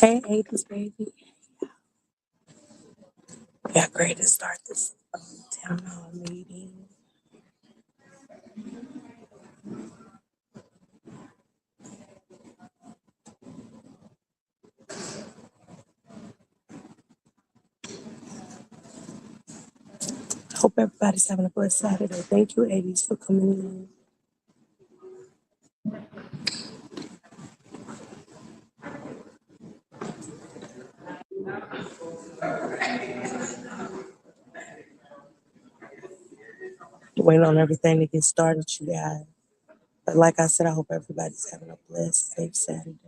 Hey, 80s baby. We got ready to start this town hall meeting. Hope everybody's having a blessed Saturday. Thank you, 80s, for coming in. Waiting on everything to get started, you guys. But like I said, I hope everybody's having a blessed, safe Saturday.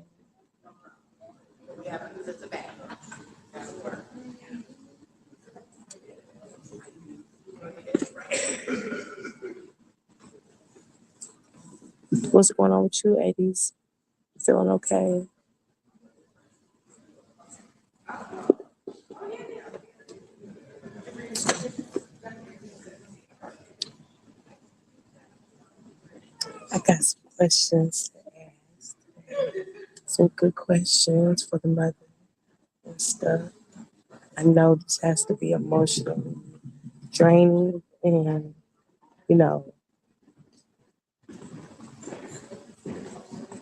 What's going on with you, 80s? Feeling okay? I got some questions to ask. Some good questions for the mother and stuff. I know this has to be emotionally draining and, you know,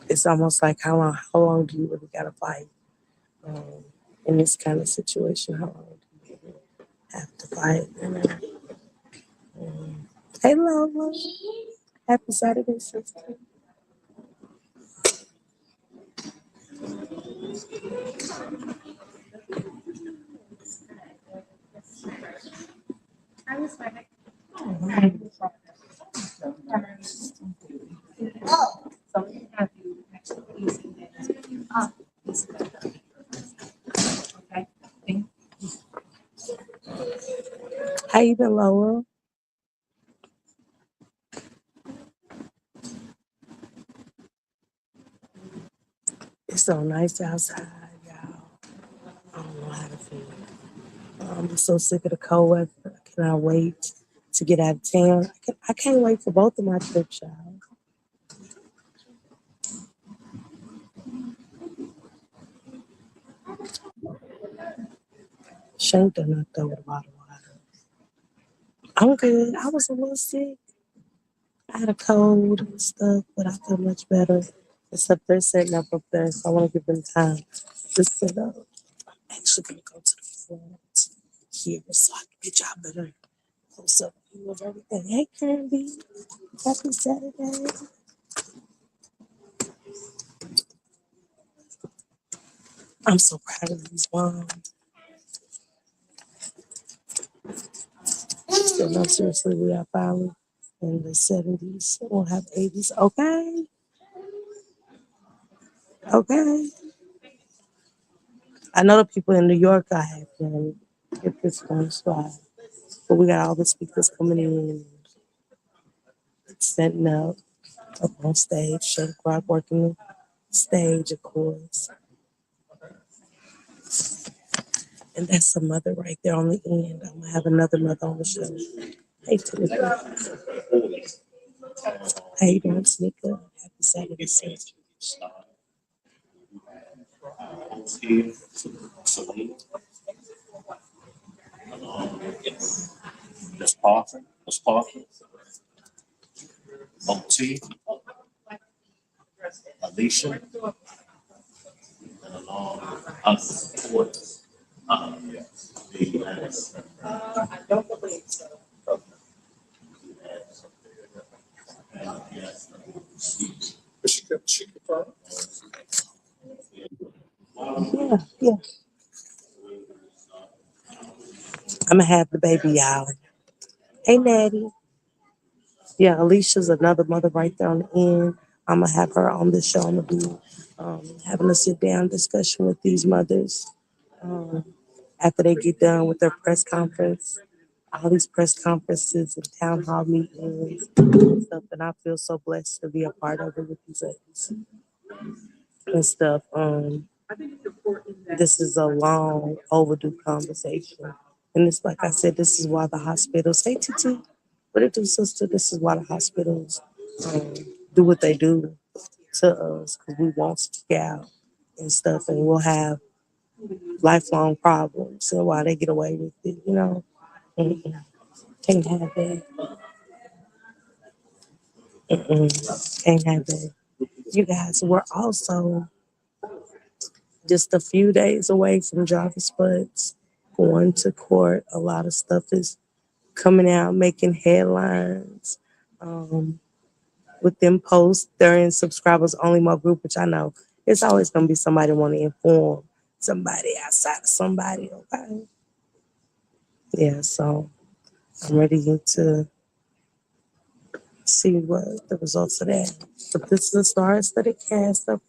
it's almost like how long do you really gotta fight in this kind of situation? How long do you really have to fight? Hey Lola, happy Saturday, sister. How you been, Lola? It's so nice outside, y'all. I don't know how to feel. I'm so sick of the cold weather. I cannot wait to get out of town. I can't wait for both of my trips, y'all. Shane done knocked over the bottle of water. I'm good. I was a little sick. I had a cold and stuff, but I feel much better. Except they're setting up there, so I want to give them time to set up. I'm actually going to go to the front here so I can get y'all better close up view of everything. Hey, Kirby. Happy Saturday. I'm so proud of these moms. So, no, seriously, we are finally in the 70s. We'll have 80s. Okay. Okay. I know the people in New York are happy and if this one slide. But we got all the speakers coming in, setting up on stage, Shake Rock working the stage, of course. And that's a mother right there on the end. I'm gonna have another mother on the show. Hey, Timothy. How you doing, Sneaker? Happy Saturday, sis. Miss Parker, Miss Parker, OT, Alicia, and along with us, court, the I don't believe so. Yeah, yeah. I'm gonna have the baby, y'all. Hey, Natty. Yeah, Alicia's another mother right there on the end. I'm gonna have her on the show. I'm gonna be having a sit down discussion with these mothers after they get done with their press conference. All these press conferences and town hall meetings and stuff, and I feel so blessed to be a part of it with these ladies and stuff. This is a long overdue conversation, and it's like I said, this is why the hospitals. Hey, Titi, what it do, sister? This is why the hospitals um, do what they do to us because we won't speak out and stuff, and we'll have lifelong problems and why they get away with it, you know. Mm-mm. Can't have that. Mm-mm. Can't have that. You guys, we're also just a few days away from Jarvis Buds going to court. A lot of stuff is coming out, making headlines. Um, with them posts, they're in subscribers only more group, which I know it's always going to be somebody want to inform somebody outside of somebody. Okay. Yeah. So I'm ready to see what the results of that. But this is the star-studded cast of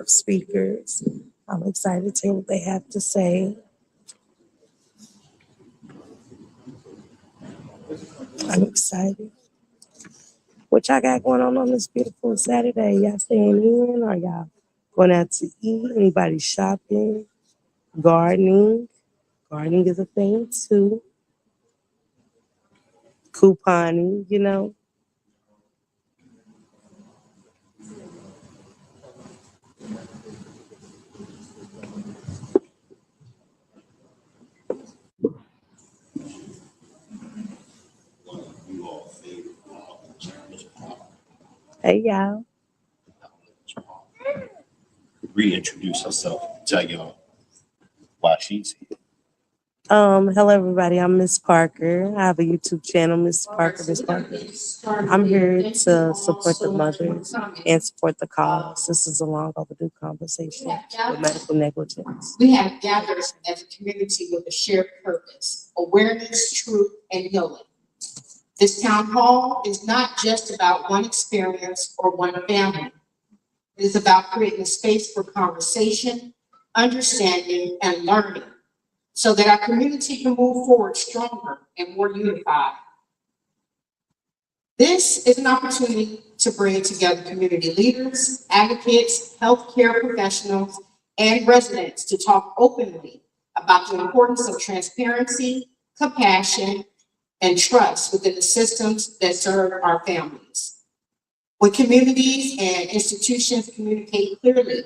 speakers. I'm excited to hear what they have to say. I'm excited. What y'all got going on this beautiful Saturday? Y'all staying in or y'all going out to eat? Anybody shopping? Gardening? Gardening is a thing too. Couponing, you know. You all favorite Miss Parker. Hey y'all. Reintroduce herself. Tell y'all why she's here. Hello everybody. I'm Miss Parker. I have a YouTube channel, Miss Parker, Miss Parker. I'm here to support the mothers and support the cause. This is a long overdue conversation with medical negligence. We have gathered as a community with a shared purpose, awareness, truth, and healing. This town hall is not just about one experience or one family. It is about creating a space for conversation, understanding, and learning so that our community can move forward stronger and more unified. This is an opportunity to bring together community leaders, advocates, healthcare professionals, and residents to talk openly about the importance of transparency, compassion, and trust within the systems that serve our families. When communities and institutions communicate clearly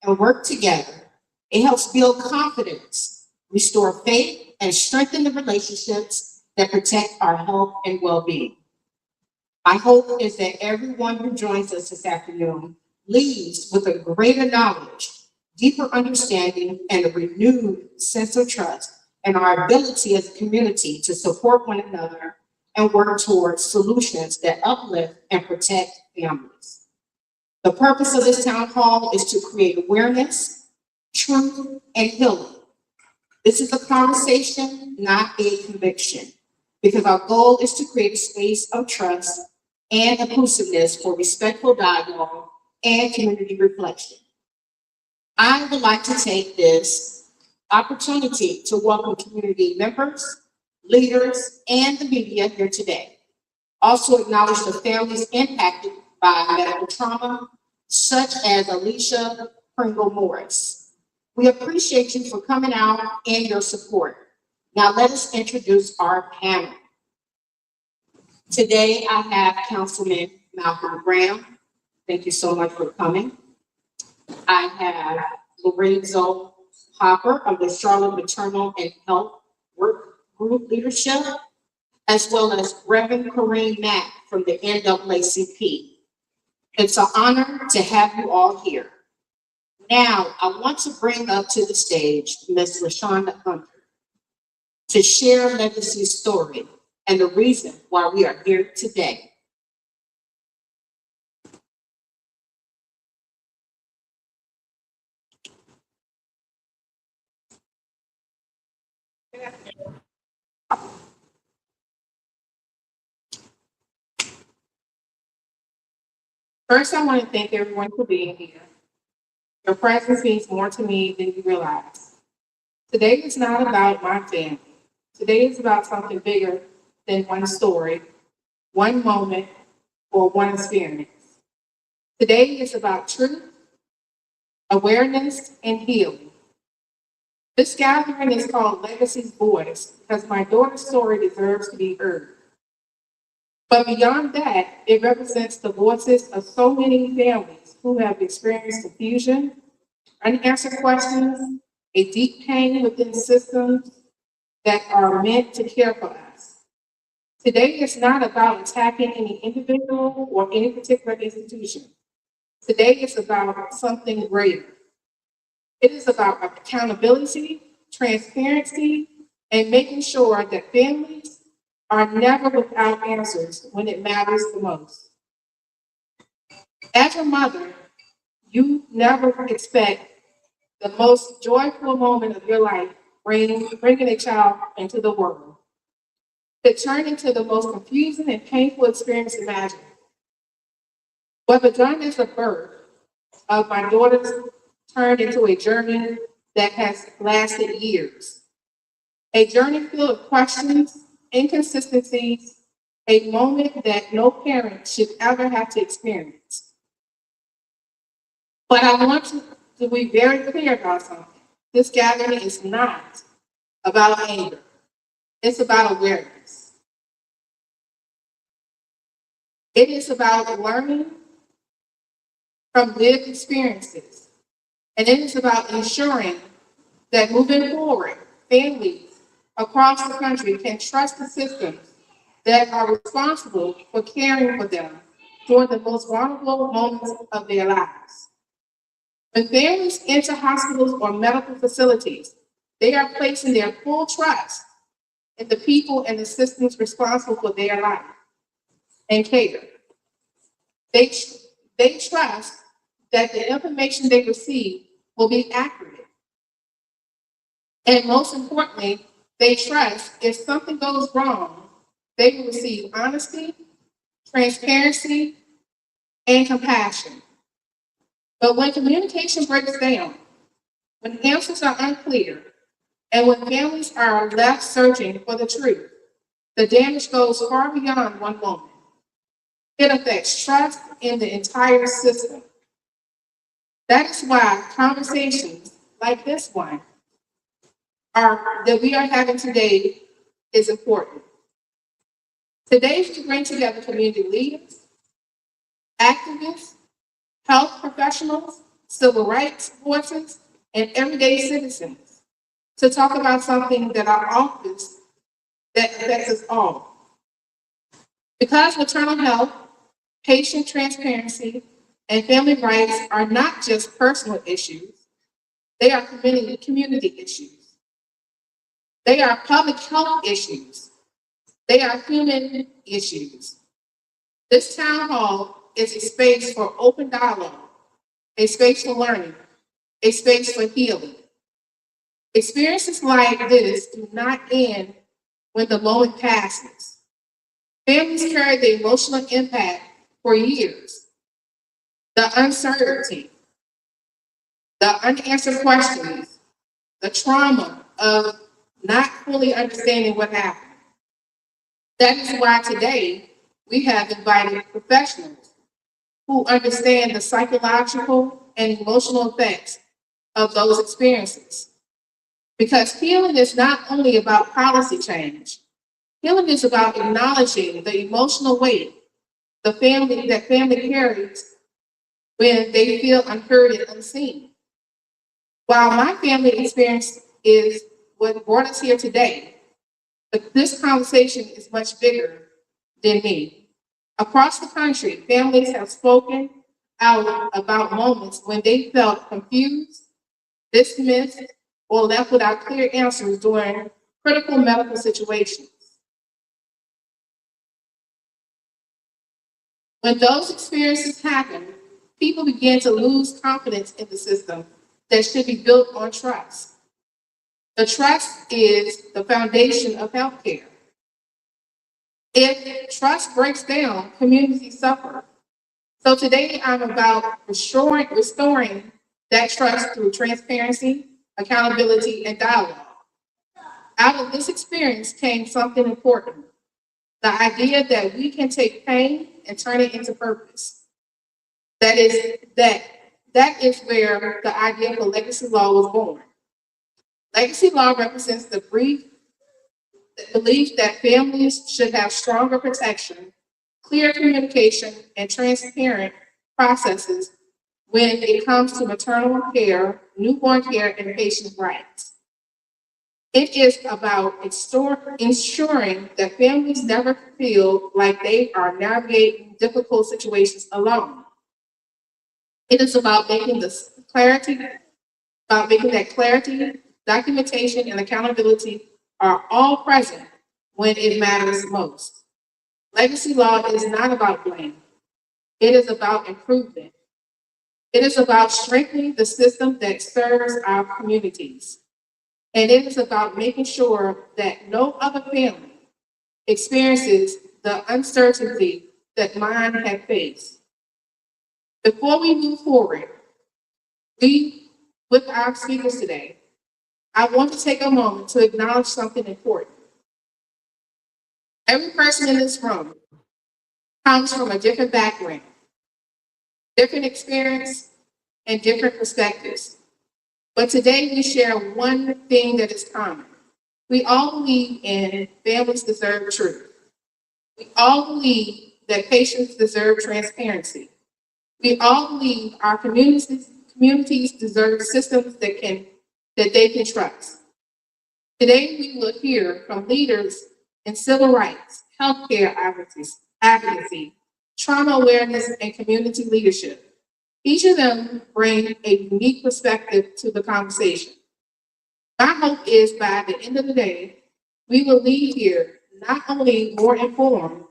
and work together, it helps build confidence, restore faith, and strengthen the relationships that protect our health and well-being. My hope is that everyone who joins us this afternoon leaves with a greater knowledge, deeper understanding, and a renewed sense of trust in our ability as a community to support one another and work towards solutions that uplift and protect families. The purpose of this town hall is to create awareness, truth, and healing. This is a conversation, not a conviction, because our goal is to create a space of trust and inclusiveness for respectful dialogue and community reflection. I would like to take this opportunity to welcome community members, leaders, and the media here today. Also acknowledge the families impacted by medical trauma, such as Alicia Pringle Morris. We appreciate you for coming out and your support. Now let us introduce our panel. Today I have Councilman Malcolm Graham. Thank you so much for coming. I have Lorenzo Hopper of the Charlotte Maternal and Health Work Group Leadership, as well as Reverend Corinne Mack from the NAACP. It's an honor to have you all here. Now, I want to bring up to the stage Ms. LaChunda Hunter to share Legacy's story and the reason why we are here today. First, I want to thank everyone for being here. Your presence means more to me than you realize. Today is not about my family. Today is about something bigger than one story, one moment, or one experience. Today is about truth, awareness, and healing. This gathering is called Legacy's Voice because my daughter's story deserves to be heard. But beyond that, it represents the voices of so many families who have experienced confusion, unanswered questions, a deep pain within systems that are meant to care for us. Today is not about attacking any individual or any particular institution. Today is about something greater. It is about accountability, transparency, and making sure that families are never without answers when it matters the most. As a mother, you never expect the most joyful moment of your life, bringing a child into the world, to turn into the most confusing and painful experience imaginable. What began as the birth of my daughters turned into a journey that has lasted years. A journey filled with questions, inconsistencies, a moment that no parent should ever have to experience. But I want to be very clear about something. This gathering is not about anger. It's about awareness. It is about learning from lived experiences. And it is about ensuring that moving forward, families across the country can trust the systems that are responsible for caring for them during the most vulnerable moments of their lives. When families enter hospitals or medical facilities, they are placing their full trust in the people and the systems responsible for their life and care. They trust that the information they receive will be accurate. And most importantly, they trust if something goes wrong, they will receive honesty, transparency, and compassion. But when communication breaks down, when answers are unclear, and when families are left searching for the truth, the damage goes far beyond one moment. It affects trust in the entire system. That is why conversations like this one that we are having today is important. Today is to bring together community leaders, activists, health professionals, civil rights voices, and everyday citizens to talk about something that our office that affects us all. Because maternal health, patient transparency, and family rights are not just personal issues, they are community issues. They are public health issues. They are human issues. This town hall is a space for open dialogue, a space for learning, a space for healing. Experiences like this do not end when the moment passes. Families carry the emotional impact for years. The uncertainty, the unanswered questions, the trauma of not fully understanding what happened. That is why today we have invited professionals who understand the psychological and emotional effects of those experiences. Because healing is not only about policy change, healing is about acknowledging the emotional weight that family carries when they feel unheard and unseen. While my family experience is what brought us here today, but this conversation is much bigger than me. Across the country, families have spoken out about moments when they felt confused, dismissed, or left without clear answers during critical medical situations. When those experiences happen, people begin to lose confidence in the system that should be built on trust. The trust is the foundation of healthcare. If trust breaks down, communities suffer. So today I'm about restoring that trust through transparency, accountability, and dialogue. Out of this experience came something important. The idea that we can take pain and turn it into purpose. That is where the idea for legacy law was born. Legacy law represents the belief that families should have stronger protection, clear communication, and transparent processes when it comes to maternal care, newborn care, and patient rights. It is about ensuring that families never feel like they are navigating difficult situations alone. It is about making that clarity, documentation, and accountability are all present when it matters most. Legacy law is not about blame. It is about improvement. It is about strengthening the system that serves our communities. And it is about making sure that no other family experiences the uncertainty that mine have faced. Before we move forward, with our speakers today, I want to take a moment to acknowledge something important. Every person in this room comes from a different background, different experience, and different perspectives. But today we share one thing that is common. We all believe in families deserve truth. We all believe that patients deserve transparency. We all believe our communities deserve systems that they can trust. Today we will hear from leaders in civil rights, healthcare advocacy, trauma awareness, and community leadership. Each of them bring a unique perspective to the conversation. My hope is by the end of the day, we will leave here not only more informed,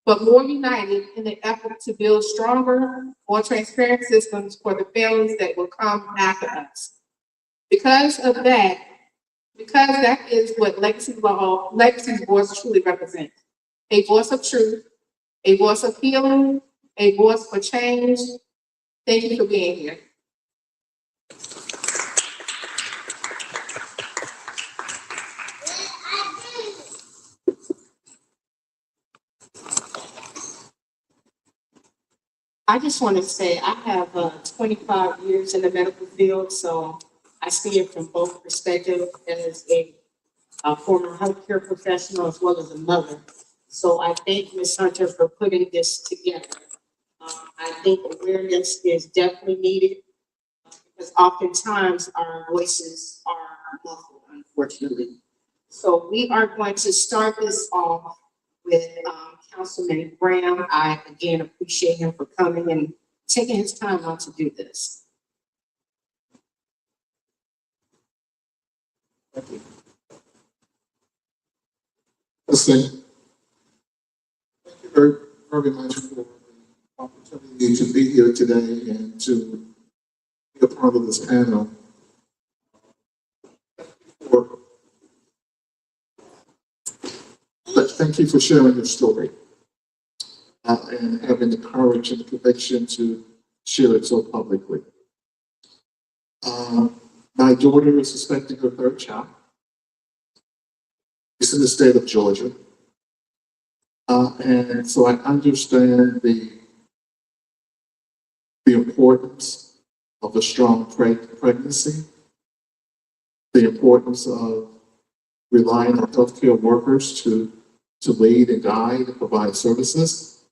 but more united in the effort to build stronger, more transparent systems for the families that will come after us. Because that is what Legacy's voice truly represents. A voice of truth, a voice of healing, a voice for change. Thank you for being here. I just want to say I have 25 years in the medical field, so I see it from both perspectives as a former healthcare professional as well as a mother. So I thank Ms. Hunter for putting this together. I think awareness is definitely needed because oftentimes our voices are muffled, unfortunately. So we are going to start this off with Councilman Graham. I again appreciate him for coming and taking his time out to do this. Thank you. Listen, thank you very, very much for the opportunity to be here today and to be a part of this panel. Thank you for sharing your story and having the courage and the conviction to share it so publicly. My daughter is suspecting her third child. It's in the state of Georgia. And so I understand the importance of a strong pregnancy, the importance of relying on healthcare workers to lead and guide and provide services,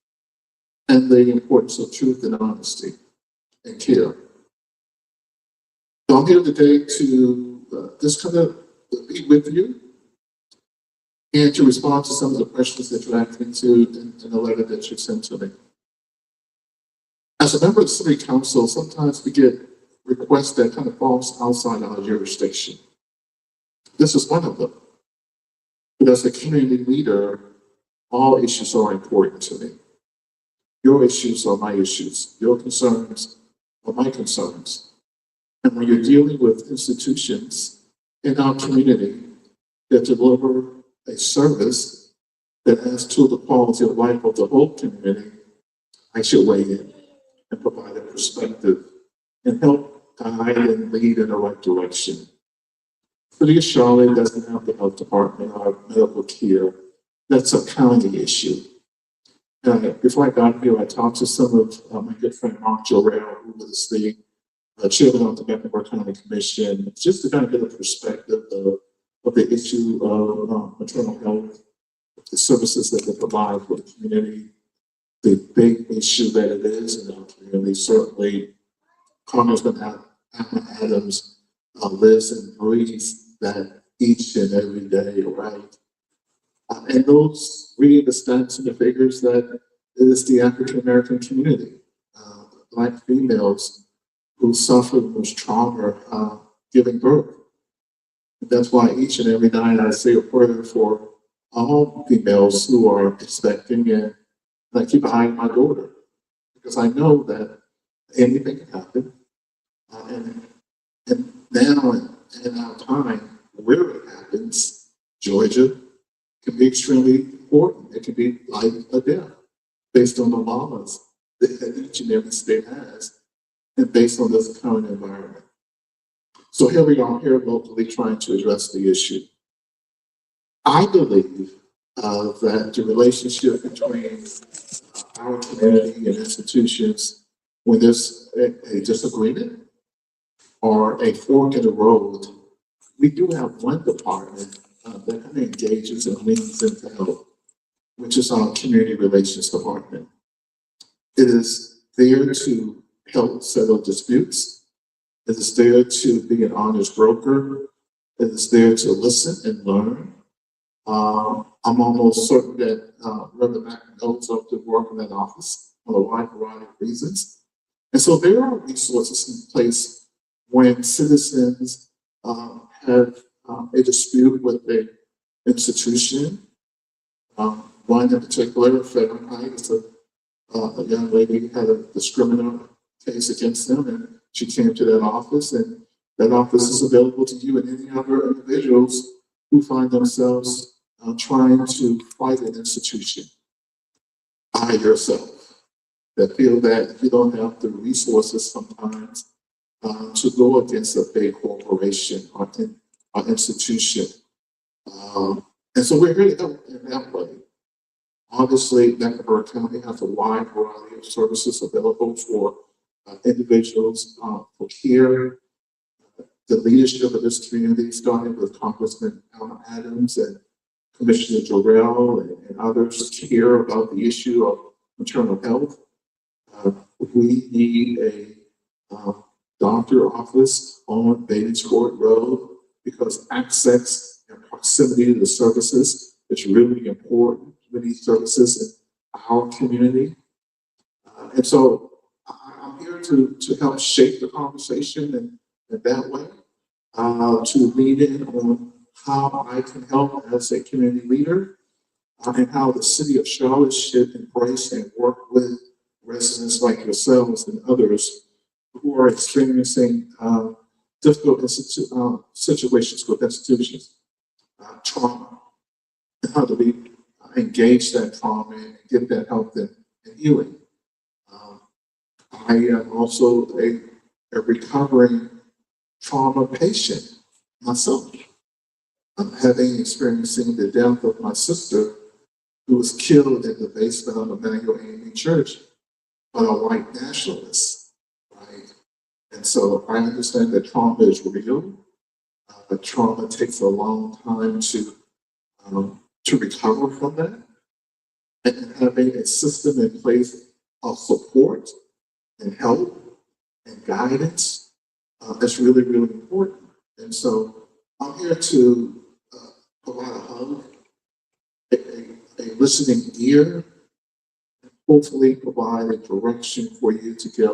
and the importance of truth and honesty and care. So I'm here today to just kind of be with you and to respond to some of the questions that you asked me to in the letter that you sent to me. As a member of the city council, sometimes we get requests that kind of falls outside our jurisdiction. This is one of them. But as a community leader, all issues are important to me. Your issues are my issues. Your concerns are my concerns. And when you're dealing with institutions in our community that deliver a service that adds to the quality of life of the whole community, I should weigh in and provide a perspective and help guide and lead in the right direction. City of Charlotte doesn't have the health department or medical care. That's a county issue. Before I got here, I talked to some of my good friend Mark Jorrell, who was the chairman of the Mecklenburg County Commission, just to kind of get a perspective of the issue of maternal health, the services that they provide for the community, the big issue that it is in our community. Certainly, Congressman Adams lives and breathes that each and every day, right? And those reading the stats and the figures that it is the African American community, Black females who suffer the most trauma giving birth. That's why each and every night I say a prayer for all females who are expecting, and I keep an eye on my daughter because I know that anything can happen. And now in our time, where it happens, Georgia can be extremely important. It can be life or death based on the laws that each and every state has and based on this current environment. So here we are here locally trying to address the issue. I believe that the relationship between our community and institutions, when there's a disagreement or a fork in the road, we do have one department that kind of engages and leans into help, which is our community relations department. It is there to help settle disputes. It is there to be an honest broker. It is there to listen and learn. I'm almost certain that Reverend Mack knows of to work in that office for a wide variety of reasons. And so there are resources in place when citizens have a dispute with the institution. One in particular, Fahrenheit, is a young lady had a discriminatory case against them, and she came to that office, and that office is available to you and any other individuals who find themselves trying to fight an institution by yourself, that feel that you don't have the resources sometimes to go against a big corporation or institution. And so we're here to help in that way. Obviously, Mecklenburg County has a wide variety of services available for individuals for care. The leadership of this community, starting with Congressman Adams and Commissioner Jarrell and others, care about the issue of maternal health. We need a doctor office on Bates Court Road because access and proximity to the services is really important. Many services in our community. And so I'm here to help shape the conversation in that way, to lead in on how I can help as a community leader and how the city of Charlotte should embrace and work with residents like yourselves and others who are experiencing difficult situations with institutions, trauma, and how do we engage that trauma and get that help and healing. I am also a recovering trauma patient myself. I'm experiencing the death of my sister who was killed in the basement of Emmanuel AME Church by a white nationalist, right? And so I understand that trauma is real. Trauma takes a long time to recover from that, and having a system in place of support and help and guidance is really, really important. And so I'm here to provide a hug, a listening ear, and hopefully provide a direction for you to get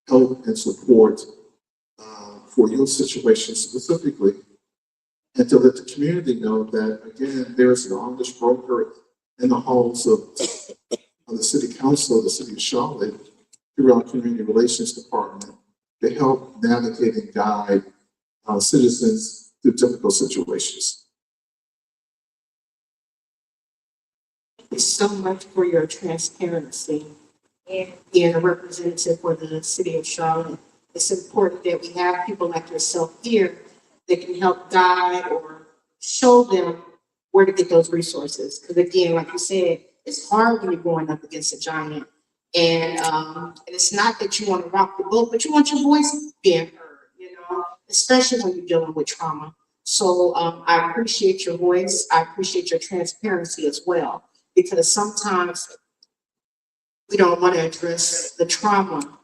help and support for your situation specifically, and to let the community know that, again, there's an honest broker in the halls of the city council, the city of Charlotte, through our community relations department, to help navigate and guide citizens through difficult situations. Thank you so much for your transparency and being a representative for the city of Charlotte. It's important that we have people like yourself here that can help guide or show them where to get those resources. Because again, like you said, it's hard when you're going up against a giant. And it's not that you want to rock the boat, but you want your voice being heard, you know, especially when you're dealing with trauma. So I appreciate your voice. I appreciate your transparency as well, because sometimes we don't want to address the trauma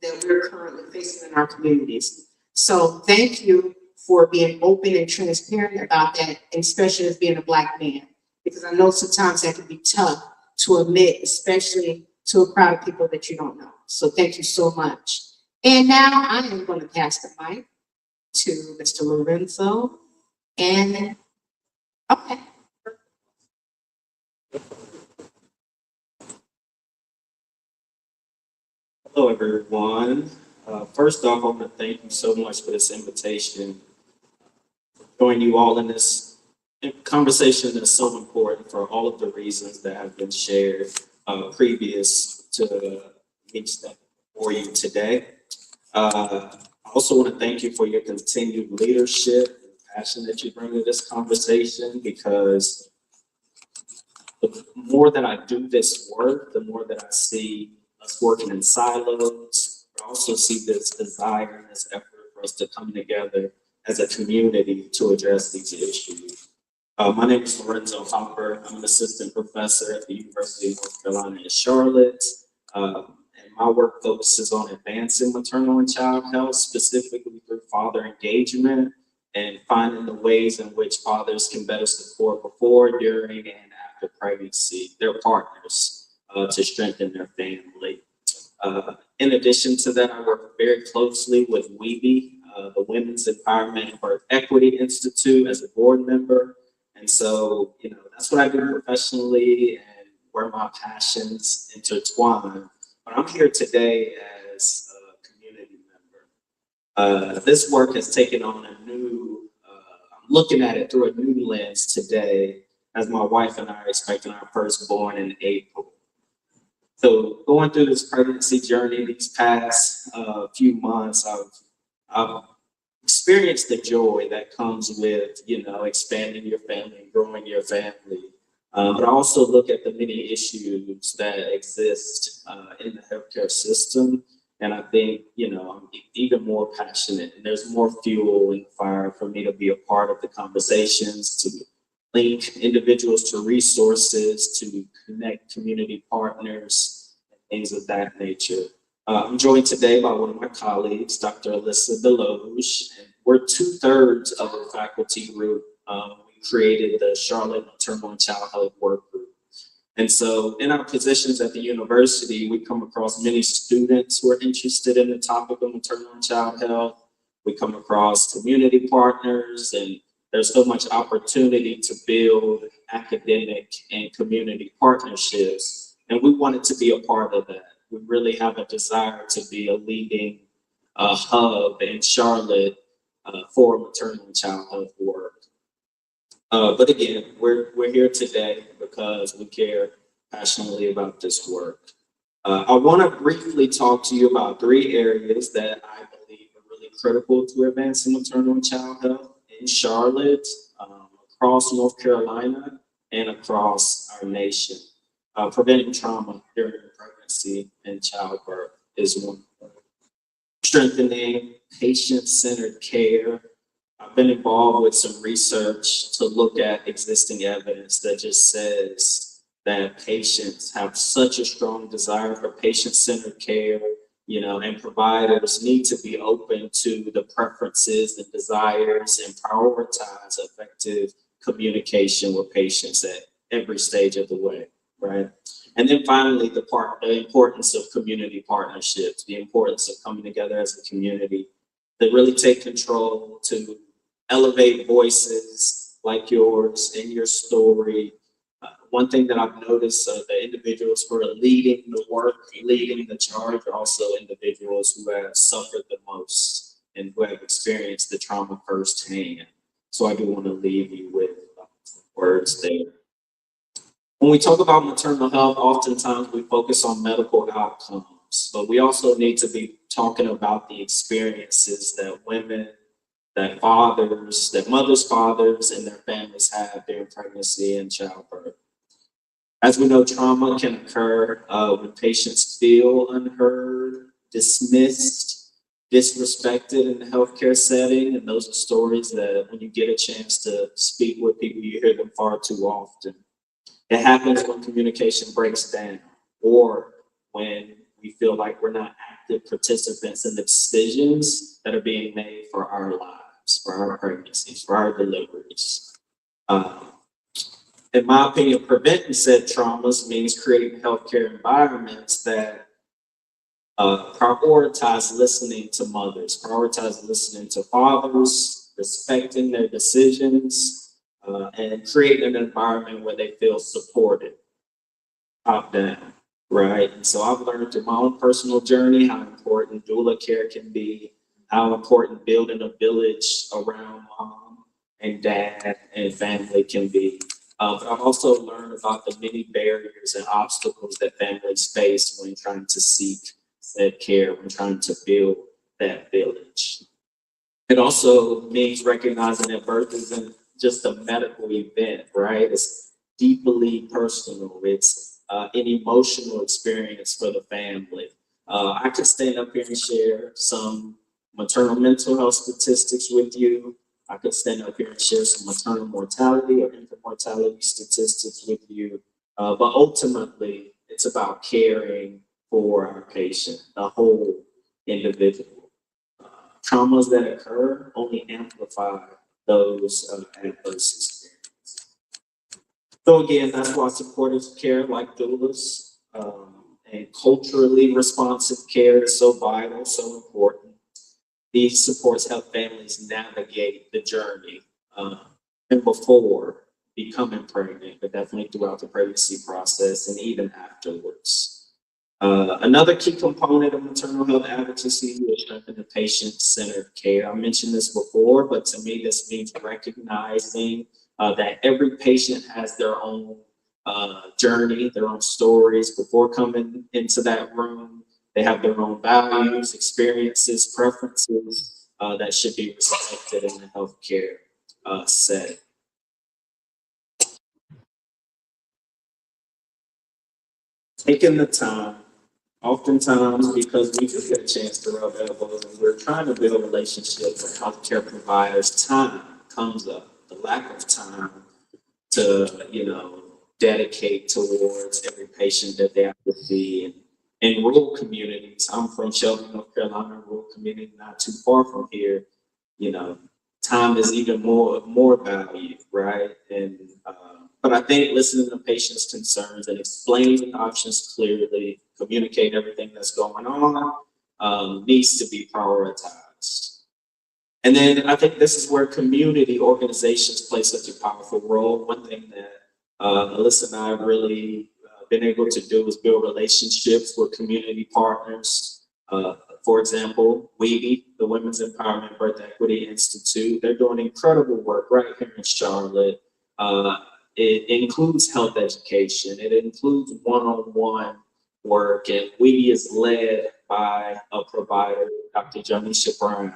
that we're currently facing in our communities. So thank you for being open and transparent about that, and especially as being a Black man, because I know sometimes that can be tough to admit, especially to a crowd of people that you don't know. So thank you so much. And now I am going to pass the mic to Mr. Lorenzo. And okay. Hello, everyone. First off, I want to thank you so much for this invitation. Join you all in this conversation that's so important for all of the reasons that have been shared previous to me stepping before you today. I also want to thank you for your continued leadership and passion that you bring to this conversation, because the more that I do this work, the more that I see us working in silos. I also see this desire and this effort for us to come together as a community to address these issues. My name is Lorenzo Hopper. I'm an assistant professor at the University of North Carolina in Charlotte. And my work focuses on advancing maternal and child health, specifically through father engagement and finding the ways in which fathers can better support before, during, and after pregnancy their partners to strengthen their family. In addition to that, I work very closely with WEBE, the Women's Empowerment and Birth Equity Institute, as a board member. And so, that's what I do professionally and where my passions intertwine. But I'm here today as a community member. This work has taken on a new, I'm looking at it through a new lens today, as my wife and I are expecting our firstborn in April. So going through this pregnancy journey these past few months, I've experienced the joy that comes with, expanding your family and growing your family. But I also look at the many issues that exist in the healthcare system. And I think, I'm even more passionate, and there's more fuel in the fire for me to be a part of the conversations, to link individuals to resources, to connect community partners, and things of that nature. I'm joined today by one of my colleagues, Dr. Alyssa Deloge, and we're 2/3 of a faculty group. We created the Charlotte Maternal and Child Health Work Group. And so in our positions at the university, we come across many students who are interested in the topic of maternal and child health. We come across community partners, and there's so much opportunity to build academic and community partnerships. And we wanted to be a part of that. We really have a desire to be a leading hub in Charlotte for maternal and child health work. But again, we're here today because we care passionately about this work. I want to briefly talk to you about 3 areas that I believe are really critical to advancing maternal and child health in Charlotte, across North Carolina, and across our nation. Preventing trauma during pregnancy and childbirth is one. Strengthening patient-centered care. I've been involved with some research to look at existing evidence that just says that patients have such a strong desire for patient-centered care, and providers need to be open to the preferences and desires and prioritize effective communication with patients at every stage of the way, right? And then finally, the importance of community partnerships, the importance of coming together as a community that really take control to elevate voices like yours and your story. One thing that I've noticed, the individuals who are leading the work, leading the charge, are also individuals who have suffered the most and who have experienced the trauma firsthand. So I do want to leave you with words there. When we talk about maternal health, oftentimes we focus on medical outcomes, but we also need to be talking about the experiences that women, that fathers, that mothers, fathers, and their families have during pregnancy and childbirth. As we know, trauma can occur when patients feel unheard, dismissed, disrespected in the healthcare setting, and those are stories that when you get a chance to speak with people, you hear them far too often. It happens when communication breaks down, or when we feel like we're not active participants in the decisions that are being made for our lives, for our pregnancies, for our deliveries. In my opinion, preventing said traumas means creating healthcare environments that prioritize listening to mothers, prioritize listening to fathers, respecting their decisions, and creating an environment where they feel supported, top down, right? And so I've learned through my own personal journey how important doula care can be, how important building a village around mom and dad and family can be. But I've also learned about the many barriers and obstacles that families face when trying to seek said care, when trying to build that village. It also means recognizing that birth isn't just a medical event, right? It's deeply personal. It's an emotional experience for the family. I could stand up here and share some maternal mental health statistics with you. I could stand up here and share some maternal mortality or infant mortality statistics with you. But ultimately, it's about caring for our patient, the whole individual. Traumas that occur only amplify those adverse experiences. So again, that's why supportive care like doulas and culturally responsive care is so vital, so important. These supports help families navigate the journey and before becoming pregnant, but definitely throughout the pregnancy process and even afterwards. Another key component of maternal health advocacy is strengthening patient-centered care. I mentioned this before, but to me, this means recognizing that every patient has their own journey, their own stories. Before coming into that room, they have their own values, experiences, preferences that should be respected in the healthcare setting. Taking the time, oftentimes because we just get a chance to rub elbows and we're trying to build relationships with healthcare providers, time comes up. The lack of time to, dedicate towards every patient that they have to see. In rural communities, I'm from Shelby, North Carolina, a rural community not too far from here, time is even more valued, right? And but I think listening to patients' concerns and explaining options clearly, communicate everything that's going on, needs to be prioritized. And then I think this is where community organizations play such a powerful role. One thing that Alyssa and I have really been able to do is build relationships with community partners. For example, WEBE, the Women's Empowerment Birth Equity Institute, they're doing incredible work right here in Charlotte. It includes health education. It includes one-on-one work, and WEBE is led by a provider, Dr. Jamisha Brown,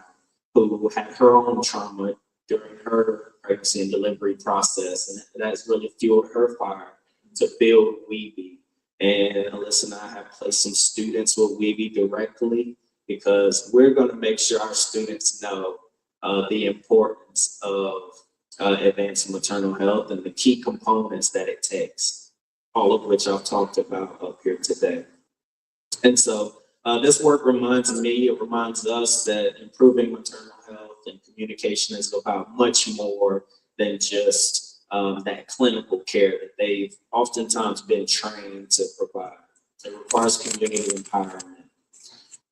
who had her own trauma during her pregnancy and delivery process, and that's really fueled her fire to build WEBE. And Alyssa and I have placed some students with WEBE directly because we're going to make sure our students know the importance of advancing maternal health and the key components that it takes, all of which I've talked about up here today. And so this work reminds me, it reminds us that improving maternal health and communication is about much more than just that clinical care that they've oftentimes been trained to provide. It requires community empowerment.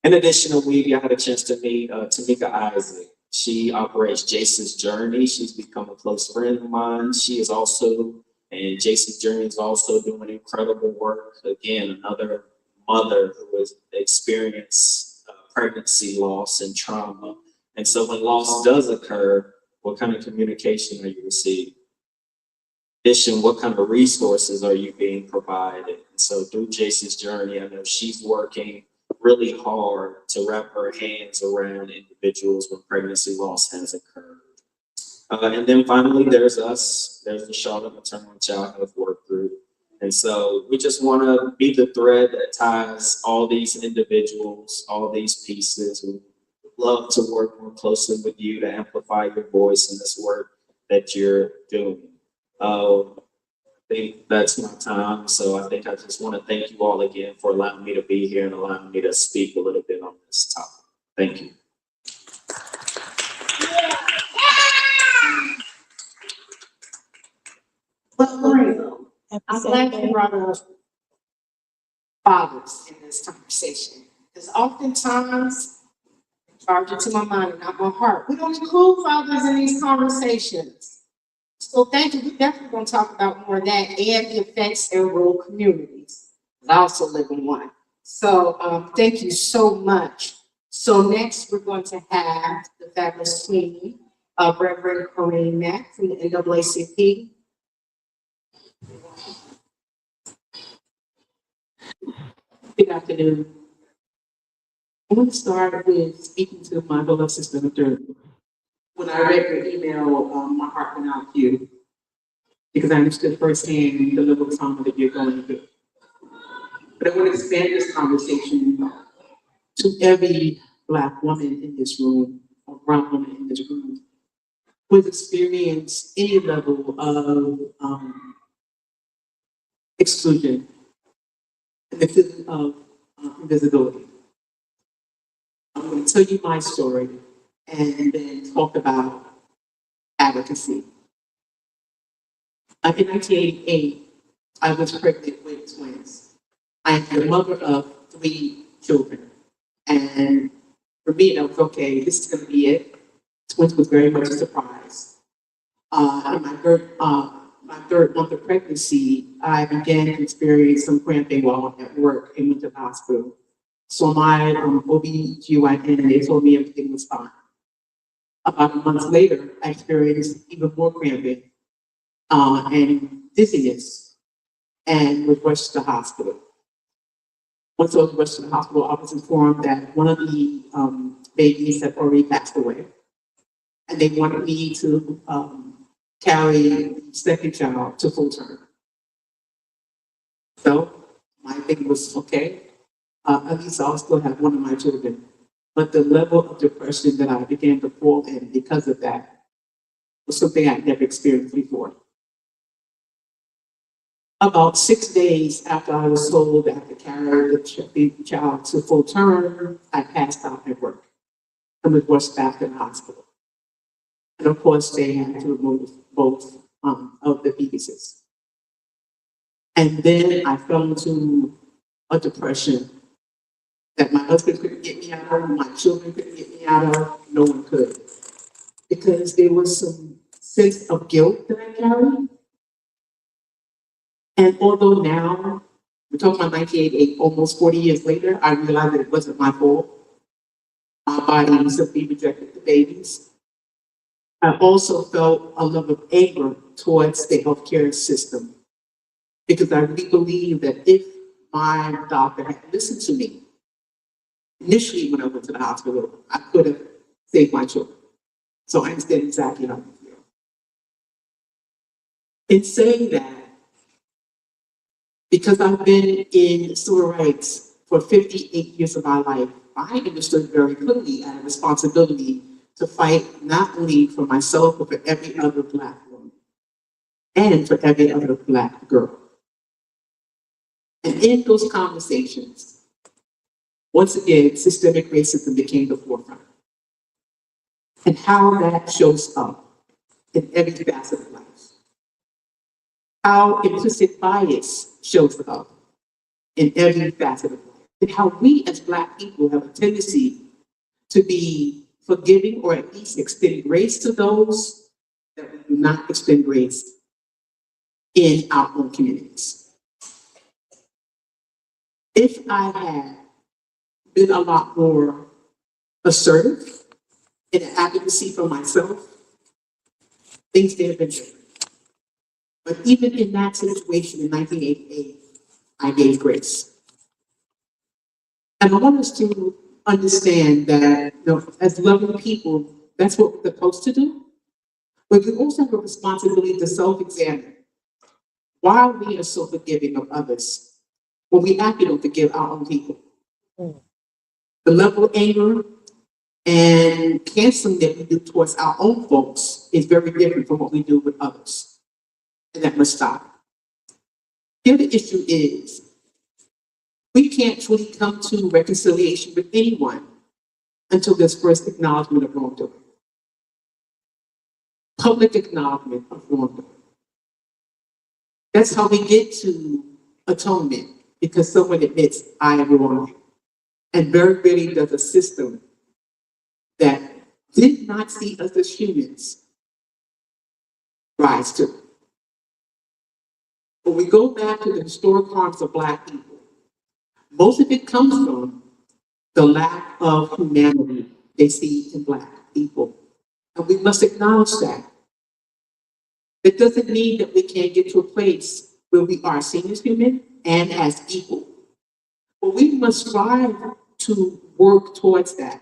In addition to WEBE, I had a chance to meet Tamika Isaac. She operates Jason's Journey. She's become a close friend of mine. She is also, and Jason's Journey is also doing incredible work. Again, another mother who has experienced pregnancy loss and trauma. And so when loss does occur, what kind of communication are you receiving? In addition, what kind of resources are you being provided? And so through Jason's Journey, I know she's working really hard to wrap her hands around individuals when pregnancy loss has occurred. And then finally, there's us, there's the Charlotte Maternal and Child Health Work Group. And so we just want to be the thread that ties all these individuals, all these pieces. We love to work more closely with you to amplify your voice in this work that you're doing. think that's my time. So I think I just want to thank you all again for allowing me to be here and allowing me to speak a little bit on this topic. Thank you. Well, Lorenzo, Happy I'm glad Saturday. you brought up fathers in this conversation. Because oftentimes, charge it to my mind and not my heart, we don't include fathers in these conversations. So thank you. We're definitely going to talk about more of that and the effects in rural communities. I also live in one. So thank you so much. So next, we're going to have the fabulous team of Reverend Corinne Mack from the NAACP. Good afternoon. I want to start with speaking to my beloved sister, Victor. When I read your email, my heart went out to you because I understood firsthand the level of trauma that you're going through. But I want to expand this conversation to every Black woman in this room, or brown woman in this room, who has experienced any level of exclusion and the feeling of invisibility. I'm going to tell you my story and then talk about advocacy. In 1988, I was pregnant with twins. I am the mother of 3 children. And for me, I was okay, this is going to be it. Twins was very much a surprise. In my third month of pregnancy, I began to experience some cramping while at work and went to the hospital. So my OB/GYN, they told me everything was fine. About a month later, I experienced even more cramping and dizziness and was rushed to the hospital. Once I was rushed to the hospital, I was informed that one of the babies had already passed away. And they wanted me to carry the second child to full term. So my thing was, okay, at least I'll still have one of my children. But the level of depression that I began to fall in because of that was something I'd never experienced before. About 6 days after I was told I had to carry the child to full term, I passed out at work and was rushed back to the hospital. And of course, they had to remove both of the fetuses. And then I fell into a depression that my husband couldn't get me out of, my children couldn't get me out of, no one could. Because there was some sense of guilt that I carried. And although now, we're talking about 1988, almost 40 years later, I realized that it wasn't my fault. My body simply rejected the babies. I also felt a love of anger towards the healthcare system because I really believe that if my doctor had listened to me, initially when I went to the hospital, I could have saved my children. So I understand exactly how you feel. In saying that, because I've been in civil rights for 58 years of my life, I understood very clearly I had a responsibility to fight not only for myself, but for every other Black woman and for every other Black girl. And in those conversations, once again, systemic racism became the forefront. And how that shows up in every facet of life. How implicit bias shows up in every facet of life. And how we as Black people have a tendency to be forgiving or at least extend grace to those that we do not extend grace in our own communities. If I had been a lot more assertive in advocacy for myself, things may have been different. But even in that situation in 1988, I gave grace. And I want us to understand that, as loving people, that's what we're supposed to do. But we also have a responsibility to self-examine why we are so forgiving of others when we actually don't forgive our own people. The level of anger and canceling that we do towards our own folks is very different from what we do with others. And that must stop. The other issue is we can't truly come to reconciliation with anyone until there's first acknowledgement of wrongdoing. Public acknowledgement of wrongdoing. That's how we get to atonement, because someone admits, I am wrong. And very rarely does a system that did not see us as humans rise to it. When we go back to the historic harms of Black people, most of it comes from the lack of humanity they see in Black people. And we must acknowledge that. It doesn't mean that we can't get to a place where we are seen as human and as equal. But we must strive to work towards that.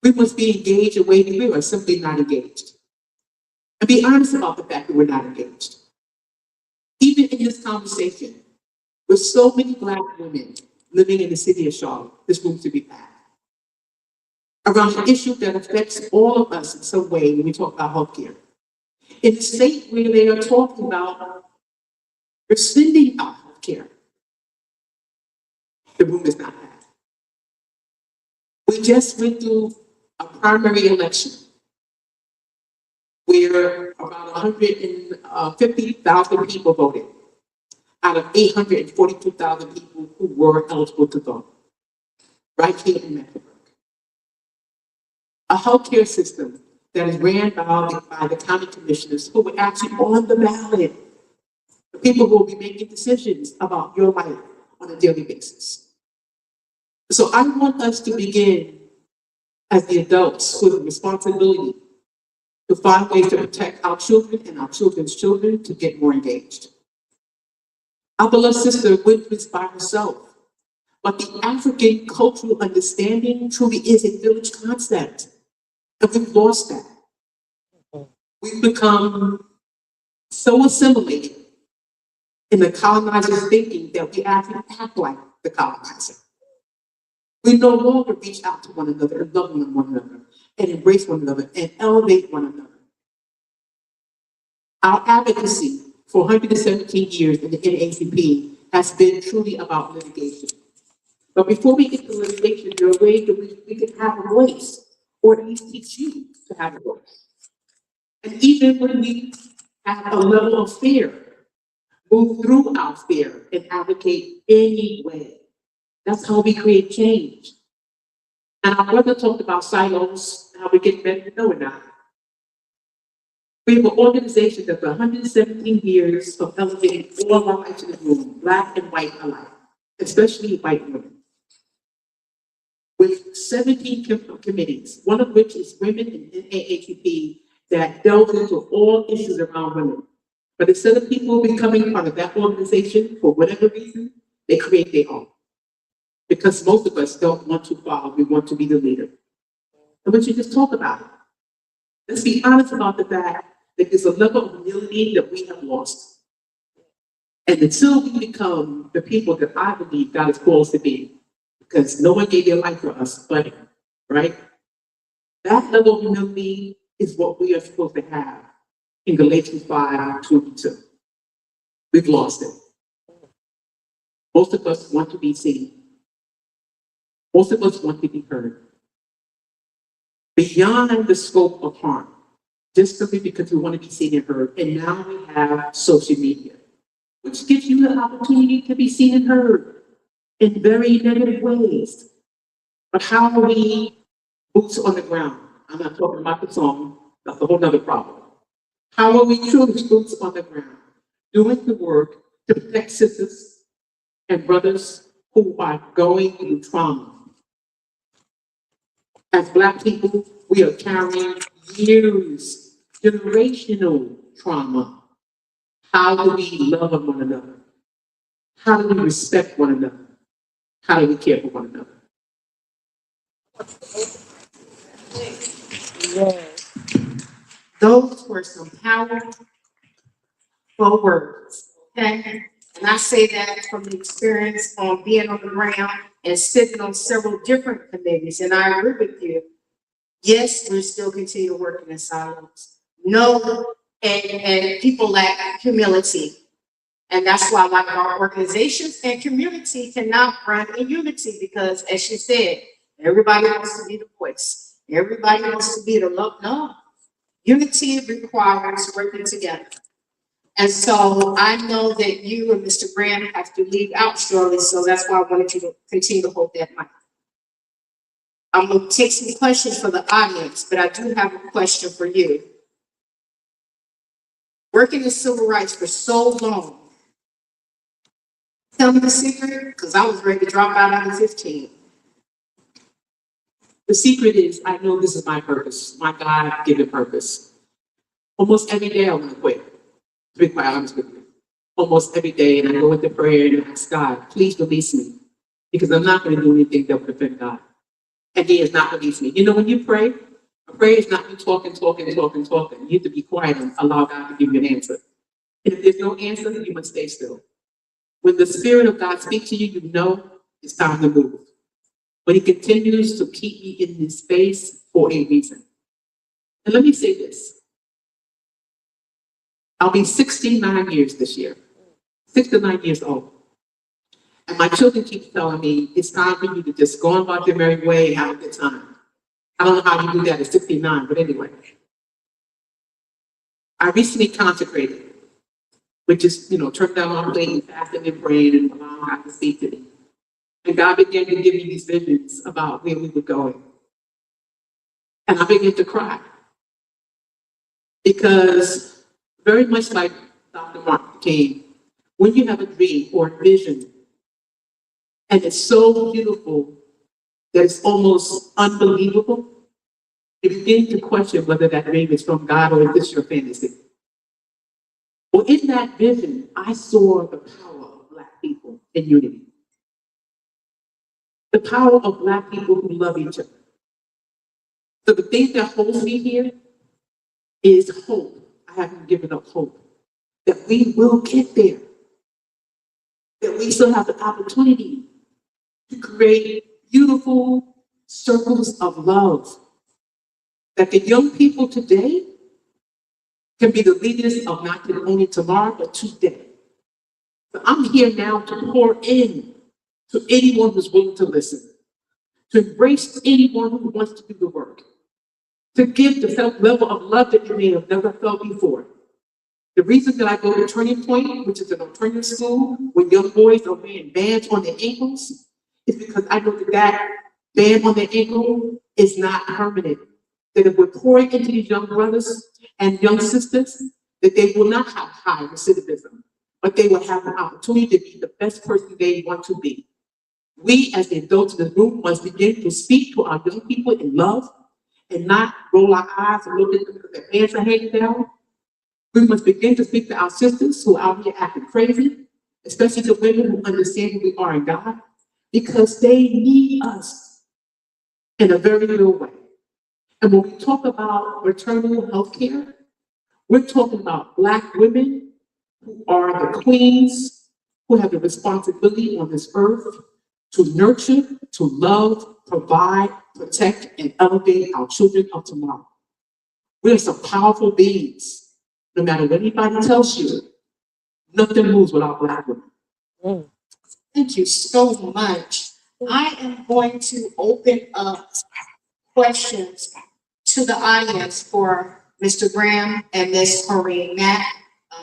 We must be engaged in ways we are simply not engaged. And be honest about the fact that we're not engaged. Even in this conversation, with so many Black women living in the city of Charlotte, this room to be packed, around an issue that affects all of us in some way when we talk about healthcare. In the state where they are talking about rescinding our healthcare, the room is not packed. We just went through a primary election where about 150,000 people voted out of 842,000 people who were eligible to vote, right here in Mecklenburg. A healthcare system that is ran by the county commissioners who were actually on the ballot. The people who will be making decisions about your life on a daily basis. So I want us to begin as the adults with the responsibility to find ways to protect our children and our children's children to get more engaged. Our beloved sister went through this by herself, but the African cultural understanding truly is a village concept, and we've lost that. We've become so assimilated in the colonizer's thinking that we actually act like the colonizer. We no longer reach out to one another and love one another and embrace one another and elevate one another. Our advocacy for 117 years in the NAACP has been truly about litigation. But before we get to litigation, there are ways that we can have a voice, or at least teach you to have a voice. And even when we have a level of fear, move through our fear and advocate anyway. That's how we create change. And our brother talked about silos, how we get better. No, we're not. We have an organization that's 117 years of elevating all our rights in the room, Black and white alike, especially white women. With 17 committees, one of which is Women in NAACP, that delves into all issues around women. But instead of people becoming part of that organization, for whatever reason, they create their own. Because most of us don't want to follow, we want to be the leader. And we should just talk about it. Let's be honest about the fact that there's a level of humility that we have lost. And until we become the people that I believe God has called us to be, because no one gave their life for us, but, right? That level of humility is what we are supposed to have in Galatians 5:22. We've lost it. Most of us want to be seen. Most of us want to be heard. Beyond the scope of harm, just simply because we want to be seen and heard. And now we have social media, which gives you the opportunity to be seen and heard in very negative ways. But how are we boots on the ground? I'm not talking about the song, that's a whole nother problem. How are we truly boots on the ground, doing the work to protect sisters and brothers who are going through trauma? As Black people, we are carrying years, generational trauma. How do we love one another? How do we respect one another? How do we care for one another? Those were some powerful words, okay? And I say that from the experience on being on the ground and sitting on several different committees. And I agree with you. Yes, we still continue to work in silence. No, and people lack humility. And that's why like our organizations and community cannot run in unity because as she said, everybody wants to be the voice. Everybody wants to be the love. No, unity requires working together. And so I know that you and Mr. Graham have to leave out shortly, so that's why I wanted you to continue to hold that mic. I'm gonna take some questions for the audience, but I do have a question for you. Working in civil rights for so long, tell me the secret, because I was ready to drop out after 15. The secret is I know this is my purpose, my God-given purpose. Almost every day I want to quit, to be quite honest with you. Almost every day, and I go into prayer and ask God, please release me, because I'm not going to do anything that would offend God. And He has not released me. You know, when you pray, a prayer is not you talking. You have to be quiet and allow God to give you an answer. And if there's no answer, you must stay still. When the Spirit of God speaks to you, you know it's time to move. But He continues to keep me in this space for a reason. And let me say this. I'll be 69 years this year, 69 years old. And my children keep telling me it's time for you to just go on about your merry way and have a good time. I don't know how you do that at 69, but anyway. I recently consecrated, which is, turned down my plate and fasting and praying and allowing God to speak to me. And God began to give me these visions about where we were going. And I began to cry. Because very much like Dr. Martin King, when you have a dream or a vision, and it's so beautiful that it's almost unbelievable, you begin to question whether that dream is from God or is this your fantasy. Well, in that vision, I saw the power of Black people in unity. The power of Black people who love each other. So the thing that holds me here is hope. I haven't given up hope that we will get there. That we still have the opportunity to create beautiful circles of love. That the young people today can be the leaders of not only tomorrow, but today. So I'm here now to pour in to anyone who's willing to listen, to embrace anyone who wants to do the work, to give the level of love that you may have never felt before. The reason that I go to Turning Point, which is an alternative school where young boys are wearing bands on their ankles, is because I know that band on their ankle is not permanent. That if we're pouring into these young brothers and young sisters, that they will not have high recidivism, but they will have an opportunity to be the best person they want to be. We, as the adults in the room, must begin to speak to our young people in love and not roll our eyes and look at them because their pants are hanging down. We must begin to speak to our sisters who are out here acting crazy, especially the women who understand who we are in God, because they need us in a very real way. And when we talk about maternal health care, we're talking about Black women who are the queens, who have the responsibility on this earth to nurture, to love, provide, protect, and elevate our children of tomorrow. We are some powerful beings. No matter what anybody tells you, nothing moves without Black women. Thank you so much. I am going to open up questions to the audience for Mr. Graham and Ms. Maureen Mack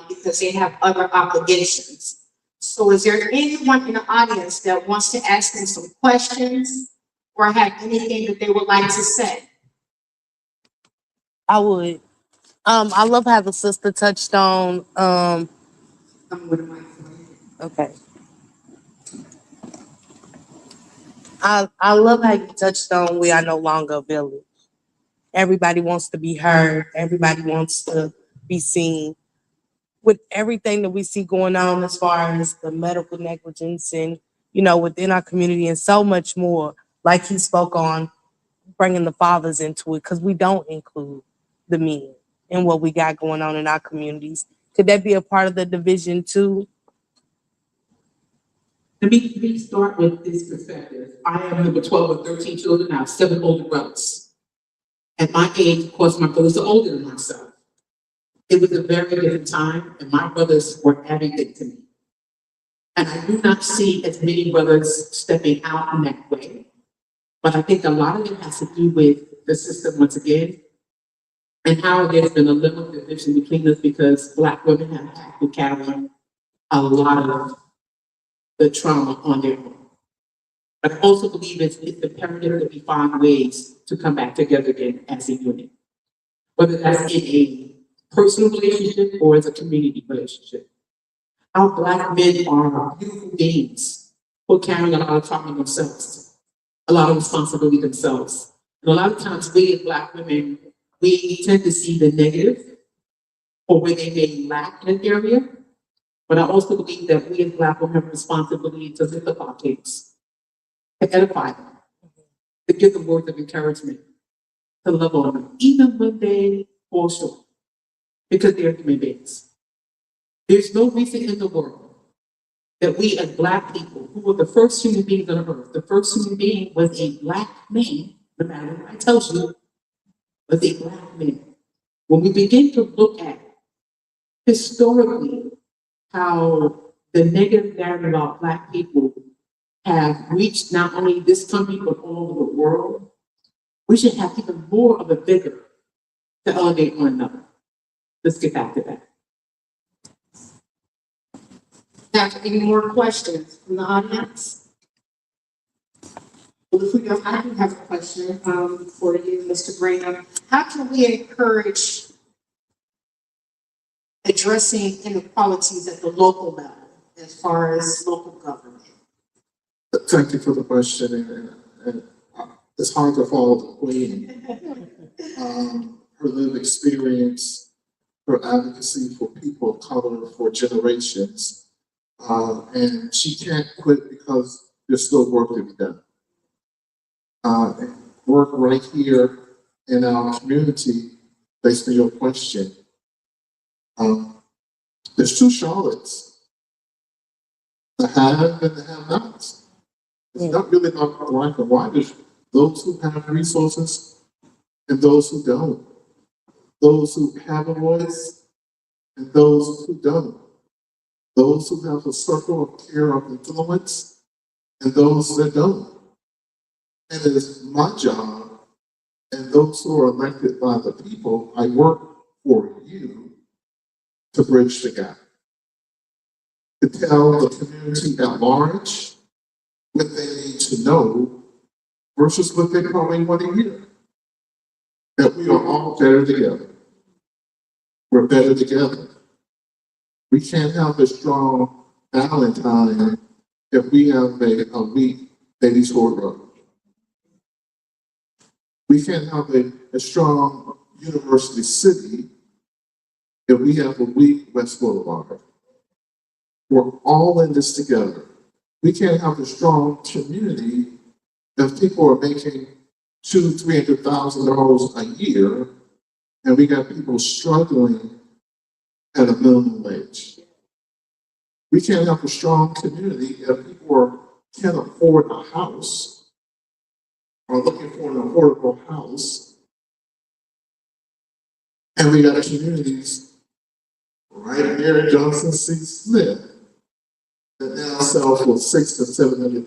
because they have other obligations. So is there anyone in the audience that wants to ask them some questions or have anything that they would like to say? I would. I love how the sister touched on. Okay. I love how you touched on we are no longer a village. Everybody wants to be heard. Everybody wants to be seen. With everything that we see going on as far as the medical negligence and, within our community and so much more, like he spoke on, bringing the fathers into it, because we don't include the men in what we got going on in our communities. Could that be a part of the division too? Let me start with this perspective. I am number 12 of 13 children. I have 7 older brothers. At my age, of course, my brothers are older than myself. It was a very different time, and my brothers were everything to me. And I do not see as many brothers stepping out in that way. But I think a lot of it has to do with the system once again, and how there's been a little division between us because Black women have had to carry a lot of the trauma on their own. But I also believe it's imperative that we find ways to come back together again as a unit, whether that's in a personal relationship or as a community relationship. Our Black men are beautiful beings who are carrying a lot of trauma themselves, a lot of responsibility themselves. And a lot of times we as Black women, we tend to see the negative or where they may lack in an area. But I also believe that we as Black women have a responsibility to lift up our kids, to edify them, to give them words of encouragement, to love on them, even when they fall short, because they're human beings. There's no reason in the world that we as Black people, who were the first human beings on earth, the first human being was a Black man, no matter what I tell you, was a Black man. When we begin to look at historically how the negative narrative about Black people have reached not only this country but all over the world, we should have even more of a vigor to elevate one another. Let's get back to that. Have any more questions from the audience? Well, if we don't, I do have a question for you, Mr. Graham. How can we encourage addressing inequalities at the local level as far as local government? Thank you for the question, and it's hard to follow the queen. Her lived experience, her advocacy for people of color for generations, and she can't quit because there's still work to be done. Work right here in our community, based on your question. There's two Charlottes, the have and the have-nots. It's not really about black and white. There's those who have resources and those who don't. Those who have a voice and those who don't. Those who have a circle of care of influence and those that don't. And it is my job, and those who are elected by the people, I work for you to bridge the gap. To tell the community at large what they need to know versus what they probably want to hear. That we are all better together. We're better together. We can't have a strong Valentine if we have a weak Ladies Road. We can't have a strong University City if we have a weak West Boulevard. We're all in this together. We can't have a strong community if people are making $200,000-$300,000 a year, and we got people struggling at a minimum wage. We can't have a strong community if people can't afford a house or looking for an affordable house, and we got communities right here in Johnson C. Smith that now sell for $600,000 to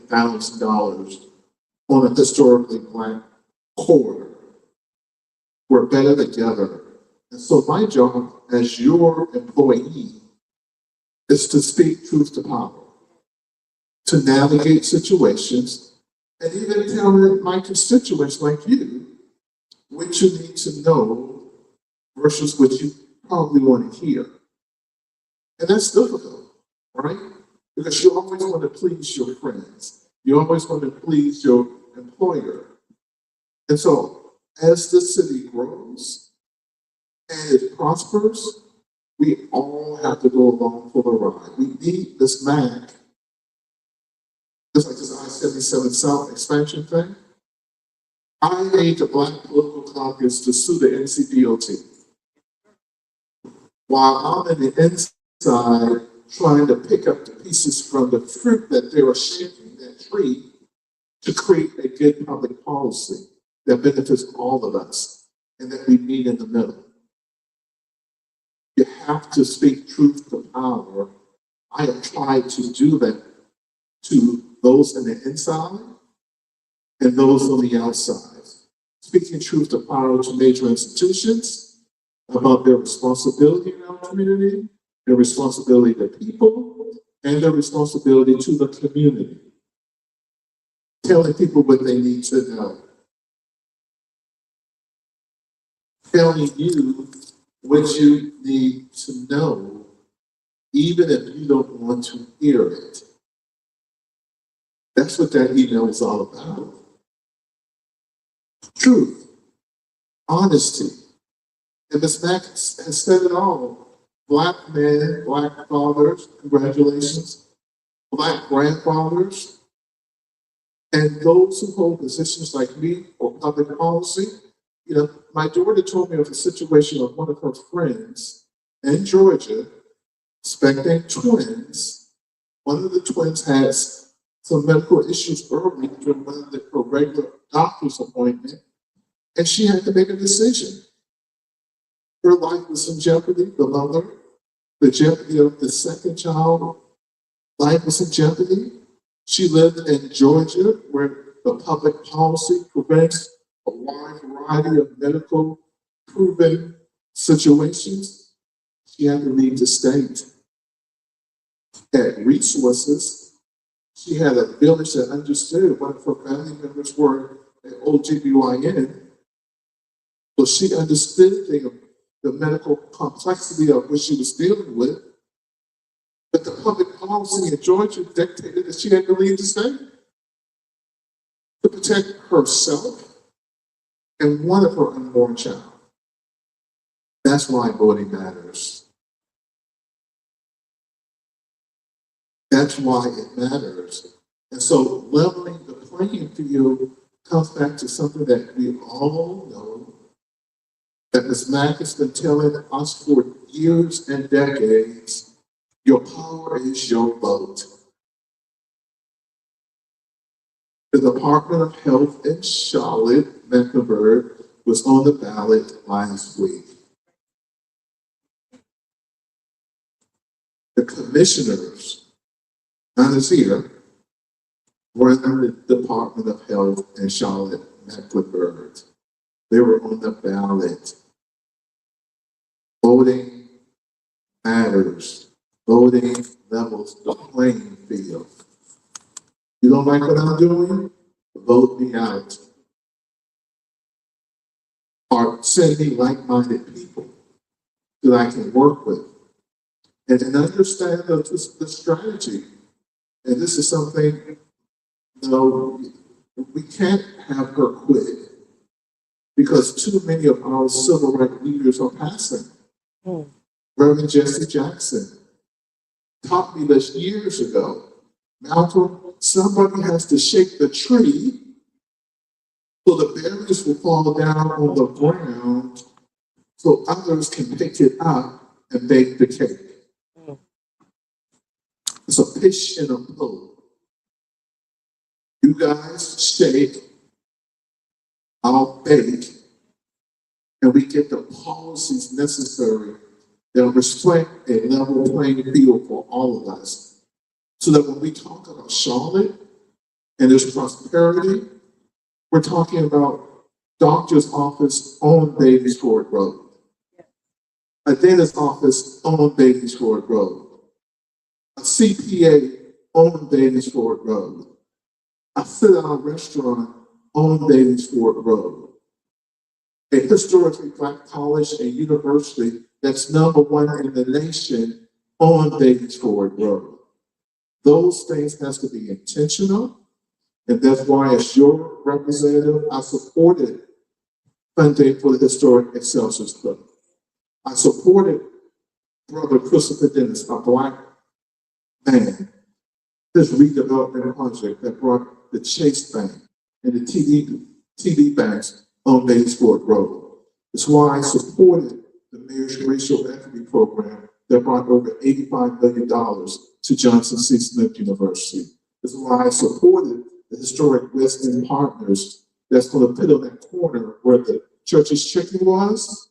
$700,000 on a historically black corridor. We're better together. And so my job as your employee is to speak truth to power, to navigate situations, and even tell my constituents like you what you need to know versus what you probably want to hear. And that's difficult, right? Because you always want to please your friends. You always want to please your employer. And so as the city grows and it prospers, we all have to go along for the ride. We need this MAC, just like this I-77 South expansion thing. I need the Black political caucus to sue the NCDOT while I'm in the inside trying to pick up the pieces from the fruit that they were shaking that tree to create a good public policy that benefits all of us and that we meet in the middle. You have to speak truth to power. I have tried to do that to those in the inside and those on the outside. Speaking truth to power to major institutions about their responsibility in our community, their responsibility to people, and their responsibility to the community. Telling people what they need to know. Telling you what you need to know, even if you don't want to hear it. That's what that email is all about. Truth, honesty. And Ms. Mack has said it all. Black men, Black fathers, congratulations. Black grandfathers, and those who hold positions like me or public policy. You know, my daughter told me of a situation of one of her friends in Georgia, expecting twins. One of the twins has some medical issues early during one of her regular doctor's appointment, and she had to make a decision. Her life was in jeopardy, the mother, the jeopardy of the second child, life was in jeopardy. She lived in Georgia, where the public policy prevents a wide variety of medical proven situations. She had to leave the state. Had resources. She had a village that understood one of her family members were an OGBYN. So she understood the medical complexity of what she was dealing with. But the public policy in Georgia dictated that she had to leave the state to protect herself and one of her unborn child. That's why voting matters. That's why it matters. And so leveling the playing field comes back to something that we all know, that Ms. Mack has been telling us for years and decades. Your power is your vote. The Department of Health in Charlotte, Mecklenburg, was on the ballot last week. The commissioners, not as here, were in the Department of Health in Charlotte, Mecklenburg. They were on the ballot. Voting matters. Voting levels the playing field. You don't like what I'm doing? Vote me out. Or send me like-minded people that I can work with. And understand the strategy. And this is something, you know, we can't have her quit because too many of our civil rights leaders are passing. Reverend Jesse Jackson taught me this years ago. Malcolm, somebody has to shake the tree so the berries will fall down on the ground so others can pick it up and bake the cake. It's a push and a pull. You guys shake, I'll bake, and we get the policies necessary that reflect a level playing field for all of us. So that when we talk about Charlotte and there's prosperity, we're talking about doctor's office on Babies Ford Road, a dentist's office on Babies Ford Road, a CPA on Babies Ford Road, a sit-down restaurant on Babies Ford Road, a historically Black college and university that's #1 in the nation on Babies Ford Road. Those things has to be intentional, and that's why as your representative, I supported funding for the Historic Excelsiors Club. I supported Brother Christopher Dennis, a Black man, this redevelopment project that brought the Chase Bank and the TD banks on Babies Ford Road. It's why I supported the Mayor's Racial Equity Program that brought over $85 million to Johnson C. Smith University. This is why I supported the Historic West End Partners that's going to put on that corner where the church's chicken was,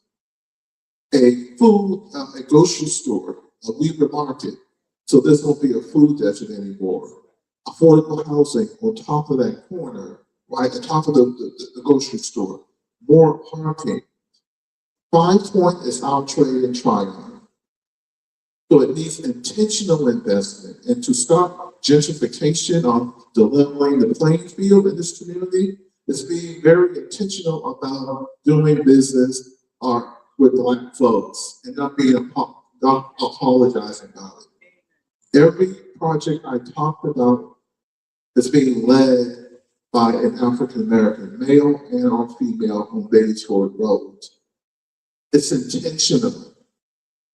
a grocery store, a Weaver Market, So this won't be a food desert anymore. Affordable housing on top of that corner, right at the top of the grocery store. More parking. 5 Point is our trade and Tryon. So it needs intentional investment. And to stop gentrification on leveling the playing field in this community, is being very intentional about doing business with Black folks and not apologizing about it. Every project I talked about is being led by an African American male and or female on Batesford Road. It's intentional,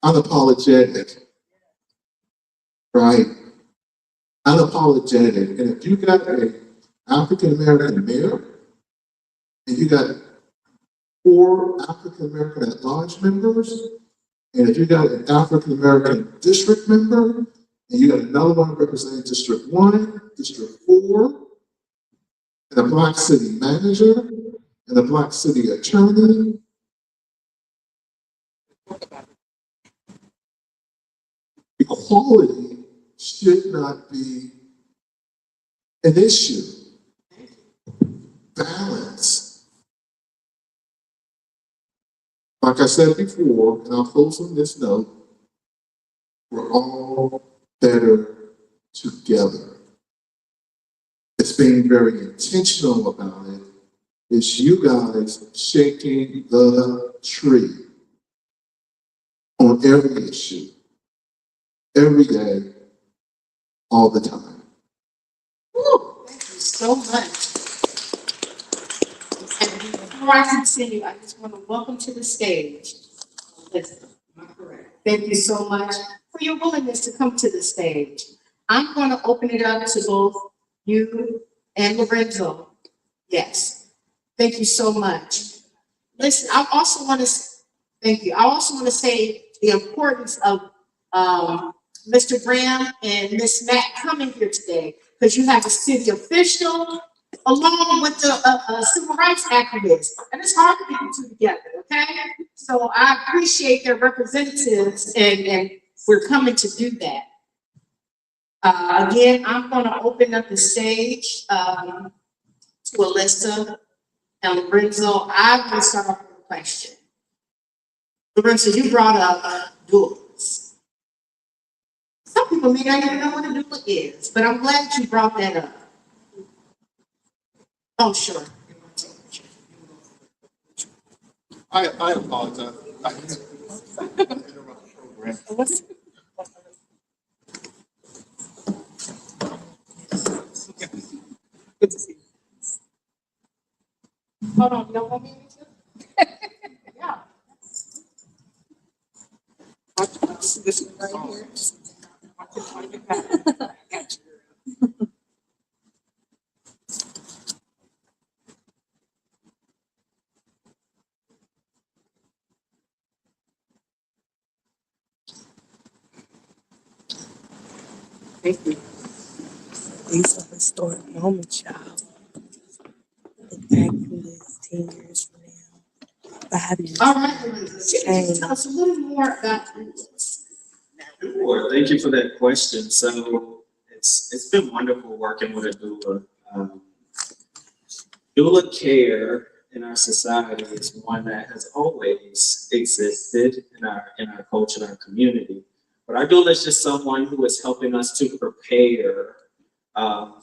unapologetic, right? Unapologetic. And if you got an African American mayor and you got 4 African American at-large members, and if you got an African American district member, and you got another one representing District 1, District 4, and a Black city manager, and a Black city attorney, equality should not be an issue. Balance. Like I said before, and I'll close on this note, we're all better together. It's being very intentional about it. It's you guys shaking the tree on every issue, every day, all the time. Woo, thank you so much. And before I continue, I just want to welcome to the stage. Listen, am I correct? Thank you so much for your willingness to come to the stage. I'm going to open it up to both you and Lorenzo. Yes. Thank you so much. Listen, I also want to thank you. I also want to say the importance of Mr. Graham and Miss Matt coming here today, because you have a city official along with the civil rights activist, and it's hard to get the two together. Okay, so I appreciate their representatives, and we're coming to do that. Again, I'm going to open up the stage to Alyssa and Lorenzo. I'm going to start off with a question. Lorenzo, you brought up doulas. Some people may not even know what a doula is, but I'm glad you brought that up. Oh, sure. I apologize. Good to see you. Hold on, you don't want me to? Yeah. This one right here. Got you. Thank you. These are historic moments, y'all. Look back from this 10 years from now. 5 years. All right, Lorenzo, Change. tell us a little more about doulas. Sure, thank you for that question. So it's been wonderful working with a doula. Doula care in our society is one that has always existed in our culture, in our community. But our doula is just someone who is helping us to prepare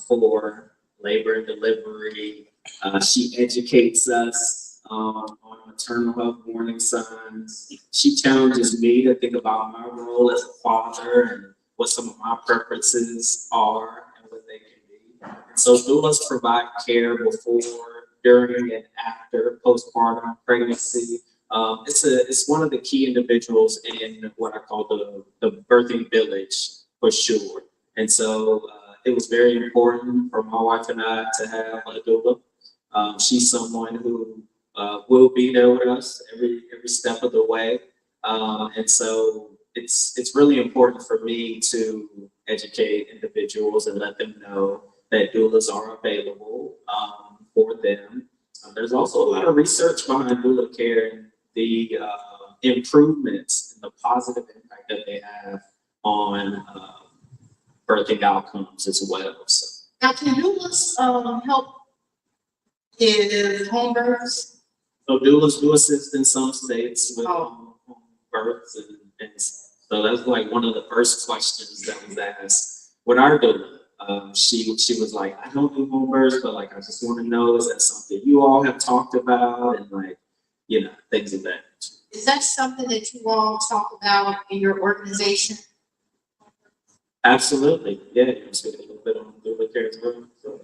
for labor and delivery. She educates us on maternal health warning signs. She challenges me to think about my role as a father and what some of my preferences are and what they can be. And so doulas provide care before, during, and after postpartum pregnancy. It's one of the key individuals in what I call the birthing village for sure. And so it was very important for my wife and I to have a doula. She's someone who will be there with us every step of the way. And so it's really important for me to educate individuals and let them know that doulas are available for them. There's also a lot of research behind doula care and the improvements and the positive impact that they have on birthing outcomes as well. So, Now, can doulas, help with home births? so doulas do assist in some states with Oh. home births, and so that's like one of the first questions that was asked with our doula. She was like, I don't do home births, but like I just want to know, is that something you all have talked about, and like, you know, things of that nature. Is that something that you all talk about in your organization? Absolutely, yeah. You want to speak a little bit on doula care as well? So,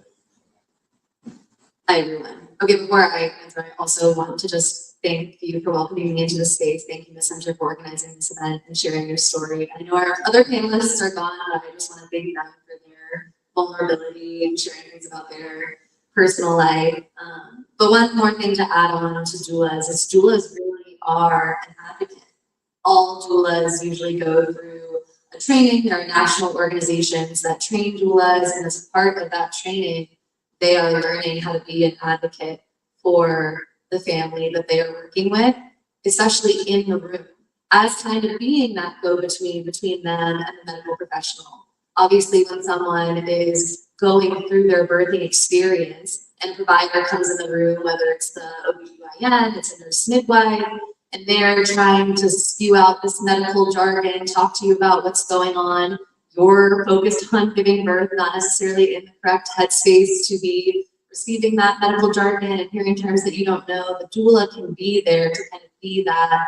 Hi, everyone. Okay, before I answer, I also want to just thank you for welcoming me into the space. Thank you, Ms. Center, for organizing this event and sharing your story. I know our other panelists are gone, but I just want to thank them for their vulnerability and sharing things about their personal life. But one more thing to add on to doulas is doulas really are an advocate. All doulas usually go through a training. There are national organizations that train doulas, and as part of that training, they are learning how to be an advocate for the family that they are working with, especially in the room, as kind of being that go-between between them and the medical professional. Obviously, when someone is going through their birthing experience and a provider comes in the room, whether it's the OBGYN, it's a nurse midwife, and they're trying to spew out this medical jargon, talk to you about what's going on, you're focused on giving birth, not necessarily in the correct headspace to be receiving that medical jargon and hearing terms that you don't know. The doula can be there to kind of be that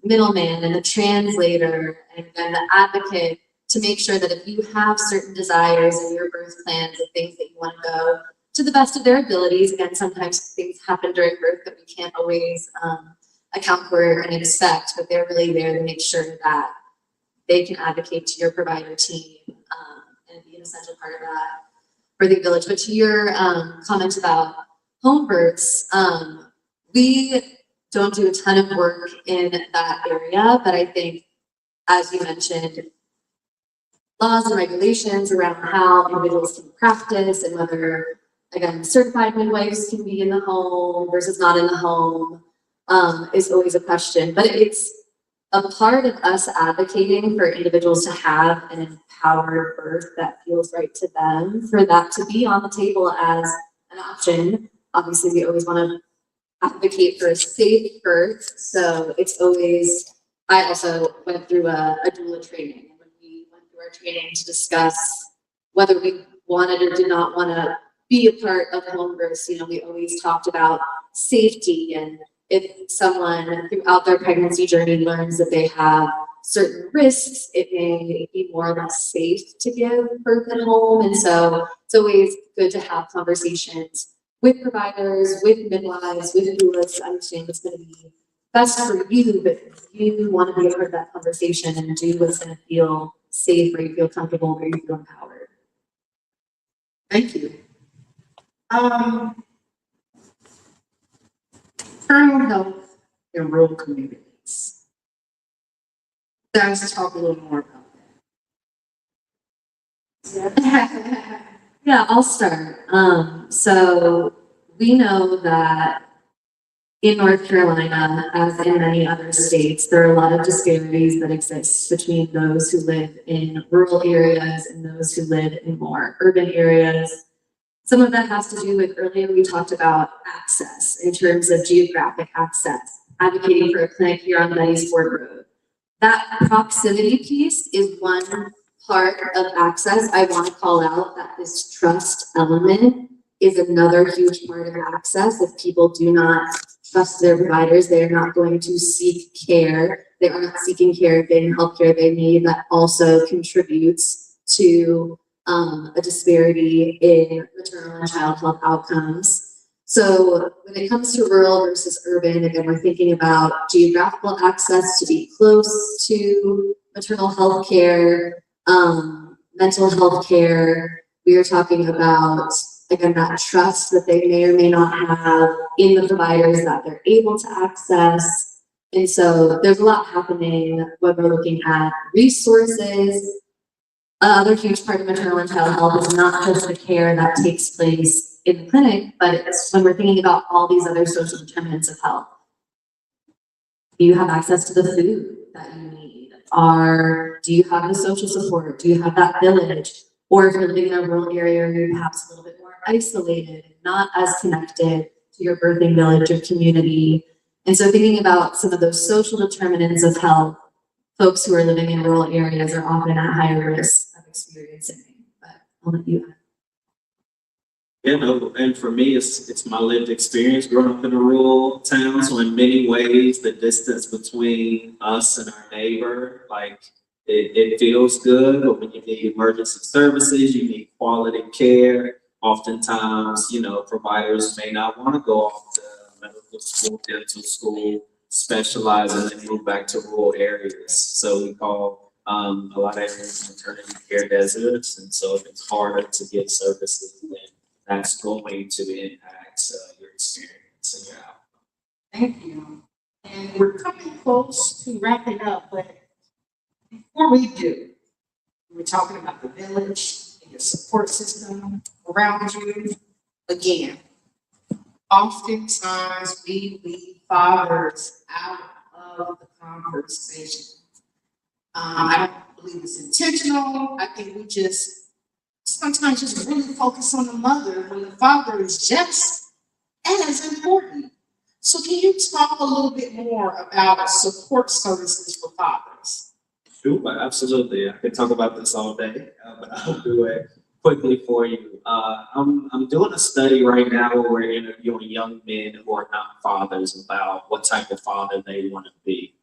middleman and the translator and the advocate to make sure that if you have certain desires in your birth plans and things that you want to go to the best of their abilities, again, sometimes things happen during birth that we can't always account for and expect, but they're really there to make sure that they can advocate to your provider team and be an essential part of that birthing village. But to your comment about home births, we don't do a ton of work in that area, but I think, as you mentioned, laws and regulations around how individuals can practice and whether, again, certified midwives can be in the home versus not in the home is always a question. But it's a part of us advocating for individuals to have an empowered birth that feels right to them, for that to be on the table as an option. Obviously, we always want to advocate for a safe birth. So it's always, I also went through a doula training. And when we went through our training to discuss whether we wanted or did not want to be a part of home births, you know, we always talked about safety, and if someone throughout their pregnancy journey learns that they have certain risks, it may be more or less safe to give birth at home. And so it's always good to have conversations with providers, with midwives, with doulas to understand what's going to be best for you, but you want to be a part of that conversation and do what's going to feel safe, where you feel comfortable, where you feel empowered. Thank you. Maternal health in rural communities. Guys, talk a little more about that. Yeah, I'll start. So we know that in North Carolina, as in many other states, there are a lot of disparities that exist between those who live in rural areas and those who live in more urban areas. Some of that has to do with, earlier we talked about access in terms of geographic access, advocating for a clinic here on Betty's Ford Road. That proximity piece is one part of access I want to call out. That this trust element is another huge part of access. If people do not trust their providers, they are not going to seek care. They are not seeking care, getting health care they need. That also contributes to a disparity in maternal and child health outcomes. So when it comes to rural versus urban, again, we're thinking about geographical access to be close to maternal health care, mental health care. We are talking about, again, that trust that they may or may not have in the providers that they're able to access. And so there's a lot happening when we're looking at resources. Another huge part of maternal and child health is not just the care that takes place in the clinic, but it's when we're thinking about all these other social determinants of health. Do you have access to the food that you need? Do you have the social support? Do you have that village? or if you're living in a rural area, you're perhaps a little bit more isolated, not as connected to your birthing village or community. And so thinking about some of those social determinants of health, folks who are living in rural areas are often at higher risk of experiencing. But I'll let you add. You know, and for me, it's my lived experience growing up in a rural town. So in many ways, the distance between us and our neighbor, like it feels good. But when you need emergency services, you need quality care. Oftentimes, you know, providers may not want to go off to medical school, dental school, specialize, and then move back to rural areas. So we call a lot of areas maternity care deserts, and so if it's harder to get services, then that's going to impact your experience and your outcome. Thank you. And we're coming close to wrapping up, but before we do, we're talking about the village and your support system around you. Again, oftentimes we leave fathers out of the conversation. I don't believe it's intentional. I think we just sometimes just really focus on the mother when the father is just as important. So can you talk a little bit more about support services for fathers? Sure, absolutely. I could talk about this all day, but I'll do it quickly for you. I'm doing a study right now where we're interviewing young men who are not fathers about what type of father they want to be.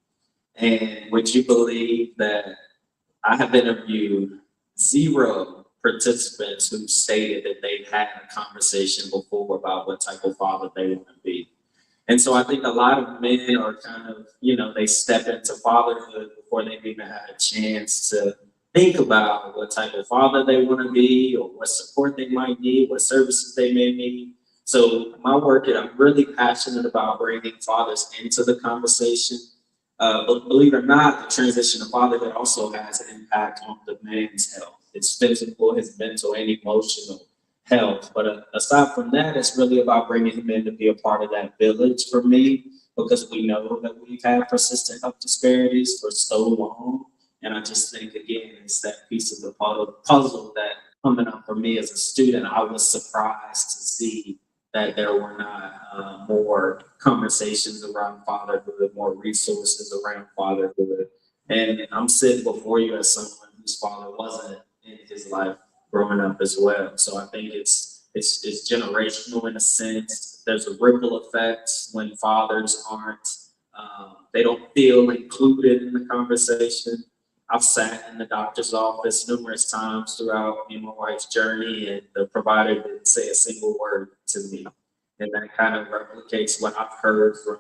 And would you believe that I have interviewed 0 participants who stated that they've had a conversation before about what type of father they want to be. And so I think a lot of men are kind of, you know, they step into fatherhood before they've even had a chance to think about what type of father they want to be or what support they might need, what services they may need. So my work, and I'm really passionate about bringing fathers into the conversation. But believe it or not, the transition to fatherhood also has an impact on the man's health. It's physical, his mental, and emotional health. But aside from that, it's really about bringing him in to be a part of that village for me, because we know that we've had persistent health disparities for so long. And I just think, again, it's that piece of the puzzle that coming up for me as a student, I was surprised to see that there were not more conversations around fatherhood, more resources around fatherhood. And I'm sitting before you as someone whose father wasn't in his life growing up as well. So I think it's generational in a sense. There's a ripple effect when fathers aren't, they don't feel included in the conversation. I've sat in the doctor's office numerous times throughout me and my wife's journey, and the provider didn't say a single word to me. And that kind of replicates what I've heard from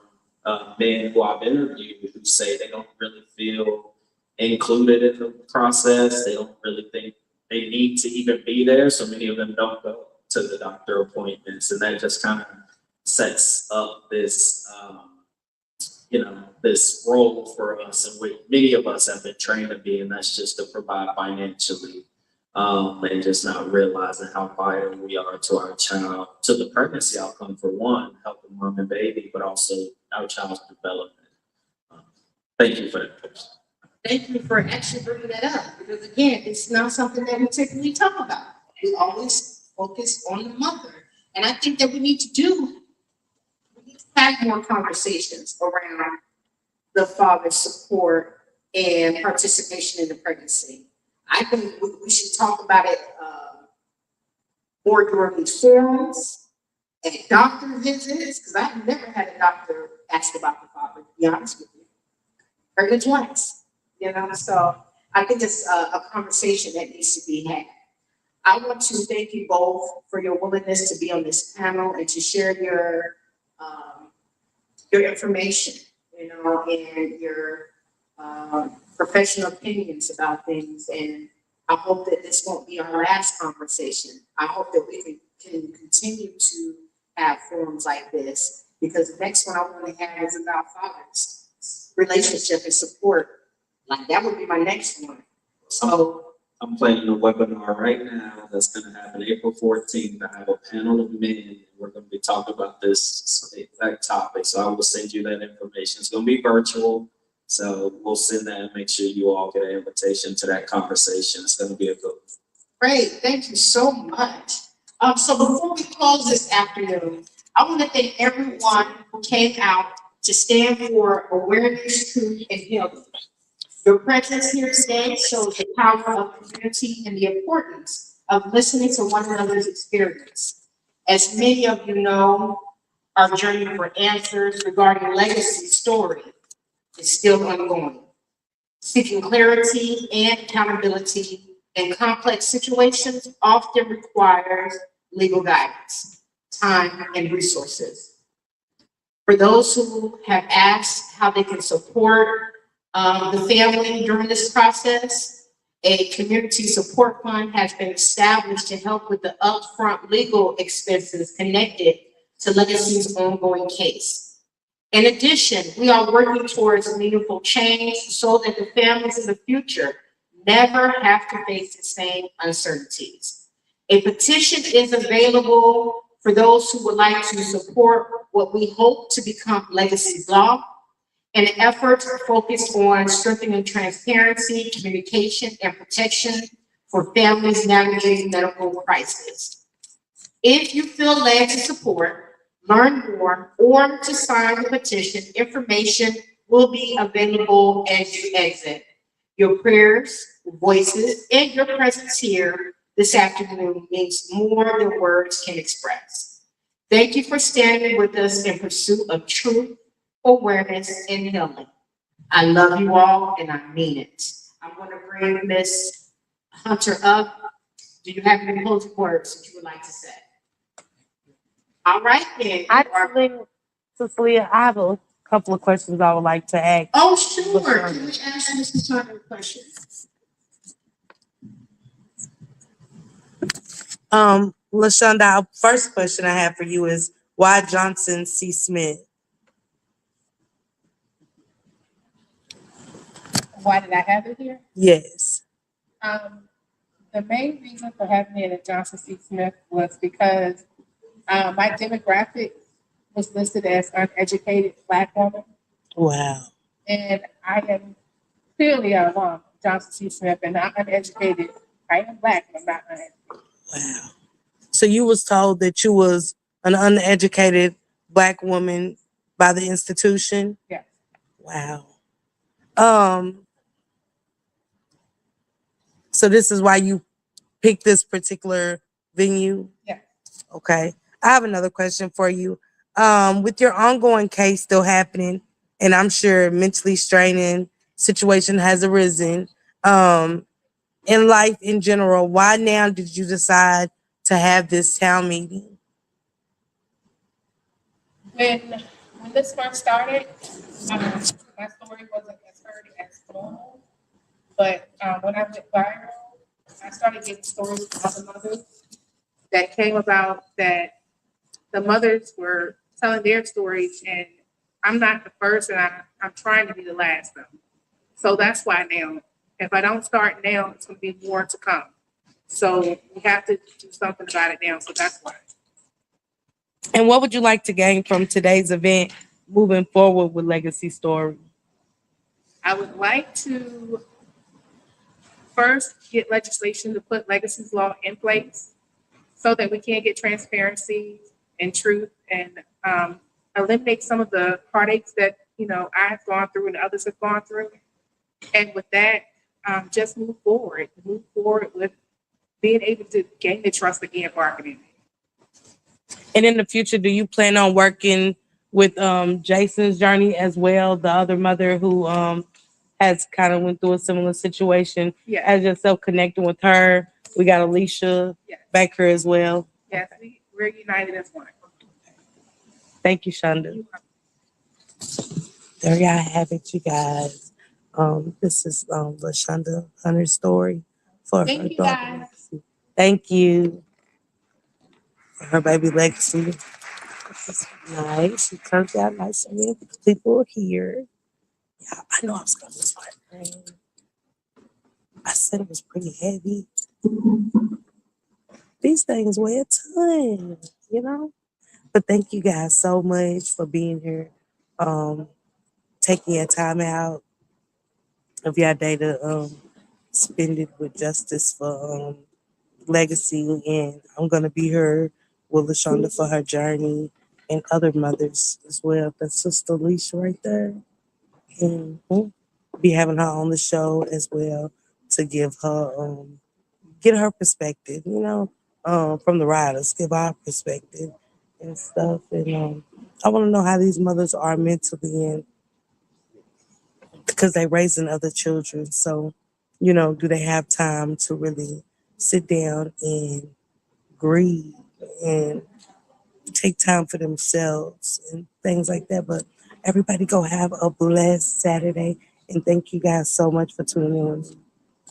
men who I've interviewed who say they don't really feel included in the process. They don't really think they need to even be there. So many of them don't go to the doctor appointments. And that just kind of sets up this, this role for us, and what many of us have been trained to be, and that's just to provide financially, and just not realizing how vital we are to our child, to the pregnancy outcome for one, helping mom and baby, but also our child's development. Thank you for that. Thank you for actually bringing that up, because again, it's not something that we typically talk about. We always focus on the mother. And I think that we need to have more conversations around the father's support and participation in the pregnancy. I think we should talk about it more during these forums, at doctor visits, because I've never had a doctor ask about the father, to be honest with you. Heard it twice, so I think it's a conversation that needs to be had. I want to thank you both for your willingness to be on this panel and to share your information, and your professional opinions about things. And I hope that this won't be our last conversation. I hope that we can continue to have forums like this, because the next one I want to have is about fathers, relationship and support. Like that would be my next one. So I'm planning a webinar right now that's going to happen April 14th. I have a panel of men. We're going to be talking about this exact topic. So I will send you that information. It's going to be virtual. So we'll send that and make sure you all get an invitation to that conversation. It's going to be a good one. Great, thank you so much. So before we close this afternoon, I want to thank everyone who came out to stand for awareness, truth, and healing. Your presence here today shows the power of community and the importance of listening to one another's experience. As many of you know, our journey for answers regarding legacy story is still ongoing. Seeking clarity and accountability in complex situations often requires legal guidance, time, and resources. For those who have asked how they can support the family during this process, a community support fund has been established to help with the upfront legal expenses connected to Legacy's ongoing case. In addition, we are working towards meaningful change so that the families in the future never have to face the same uncertainties. A petition is available for those who would like to support what we hope to become Legacy Law, an effort focused on strengthening transparency, communication, and protection for families navigating medical crisis. If you feel led to support, learn more, or to sign the petition, information will be available as you exit. Your prayers, voices, and your presence here this afternoon means more than words can express. Thank you for standing with us in pursuit of truth, awareness, and healing. I love you all, and I mean it. I'm going to bring Miss Hunter up. Do you have any closing words that you would like to say? All right, then. Actually, Cecilia, I have a couple of questions I would like to ask. Oh, sure. Can we ask Mrs. Turner a question? LaChunda, first question I have for you is why Johnson C. Smith? Why did I have it here? Yes. The main reason for having it at Johnson C. Smith was because my demographic was listed as uneducated Black woman, Wow. and I am clearly a alum of Johnson C. Smith and not uneducated. I am Black, but I'm not uneducated. Wow. So you was told that you was an uneducated Black woman by the institution? Yes. Wow. So this is why you picked this particular venue? Yes. Okay. I have another question for you. With your ongoing case still happening, and I'm sure mentally straining situation has arisen, in life in general, why now did you decide to have this town meeting? When this first started, my story wasn't as heard as normal. But when I went viral, I started getting stories from other mothers that came about that the mothers were telling their stories, and I'm not the first, and I'm trying to be the last though. So that's why now, if I don't start now, it's going to be more to come. So we have to do something about it now. So that's why. And what would you like to gain from today's event moving forward with Legacy Story? I would like to first get legislation to put Legacy's Law in place so that we can get transparency and truth and eliminate some of the heartaches that, I have gone through and others have gone through. And with that, just move forward with being able to gain the trust again for our community. And in the future, do you plan on working with Jason's journey as well, the other mother who has kind of went through a similar situation? Yes. As yourself connecting with her, we got Alicia back here as well. Yes, we're united as one. Thank you, Shonda. There y'all have it, you guys. This is LaShonda Hunter's story for Thank her you, daughter. guys. Legacy. Thank you for her baby Legacy. This is nice. It turns out nice. I mean, people are here. Yeah, I know I was gonna start praying. I said it was pretty heavy. These things weigh a ton, But thank you guys so much for being here. Taking your time out of your day to spend it with justice for legacy, and I'm gonna be here with LaChunda for her journey and other mothers as well. That's Sister Alicia right there. And be having her on the show as well to give her get her perspective, from the riders, give our perspective and stuff. And I want to know how these mothers are mentally and because they're raising other children. So, do they have time to really sit down and grieve and take time for themselves and things like that? But everybody go have a blessed Saturday. And thank you guys so much for tuning in.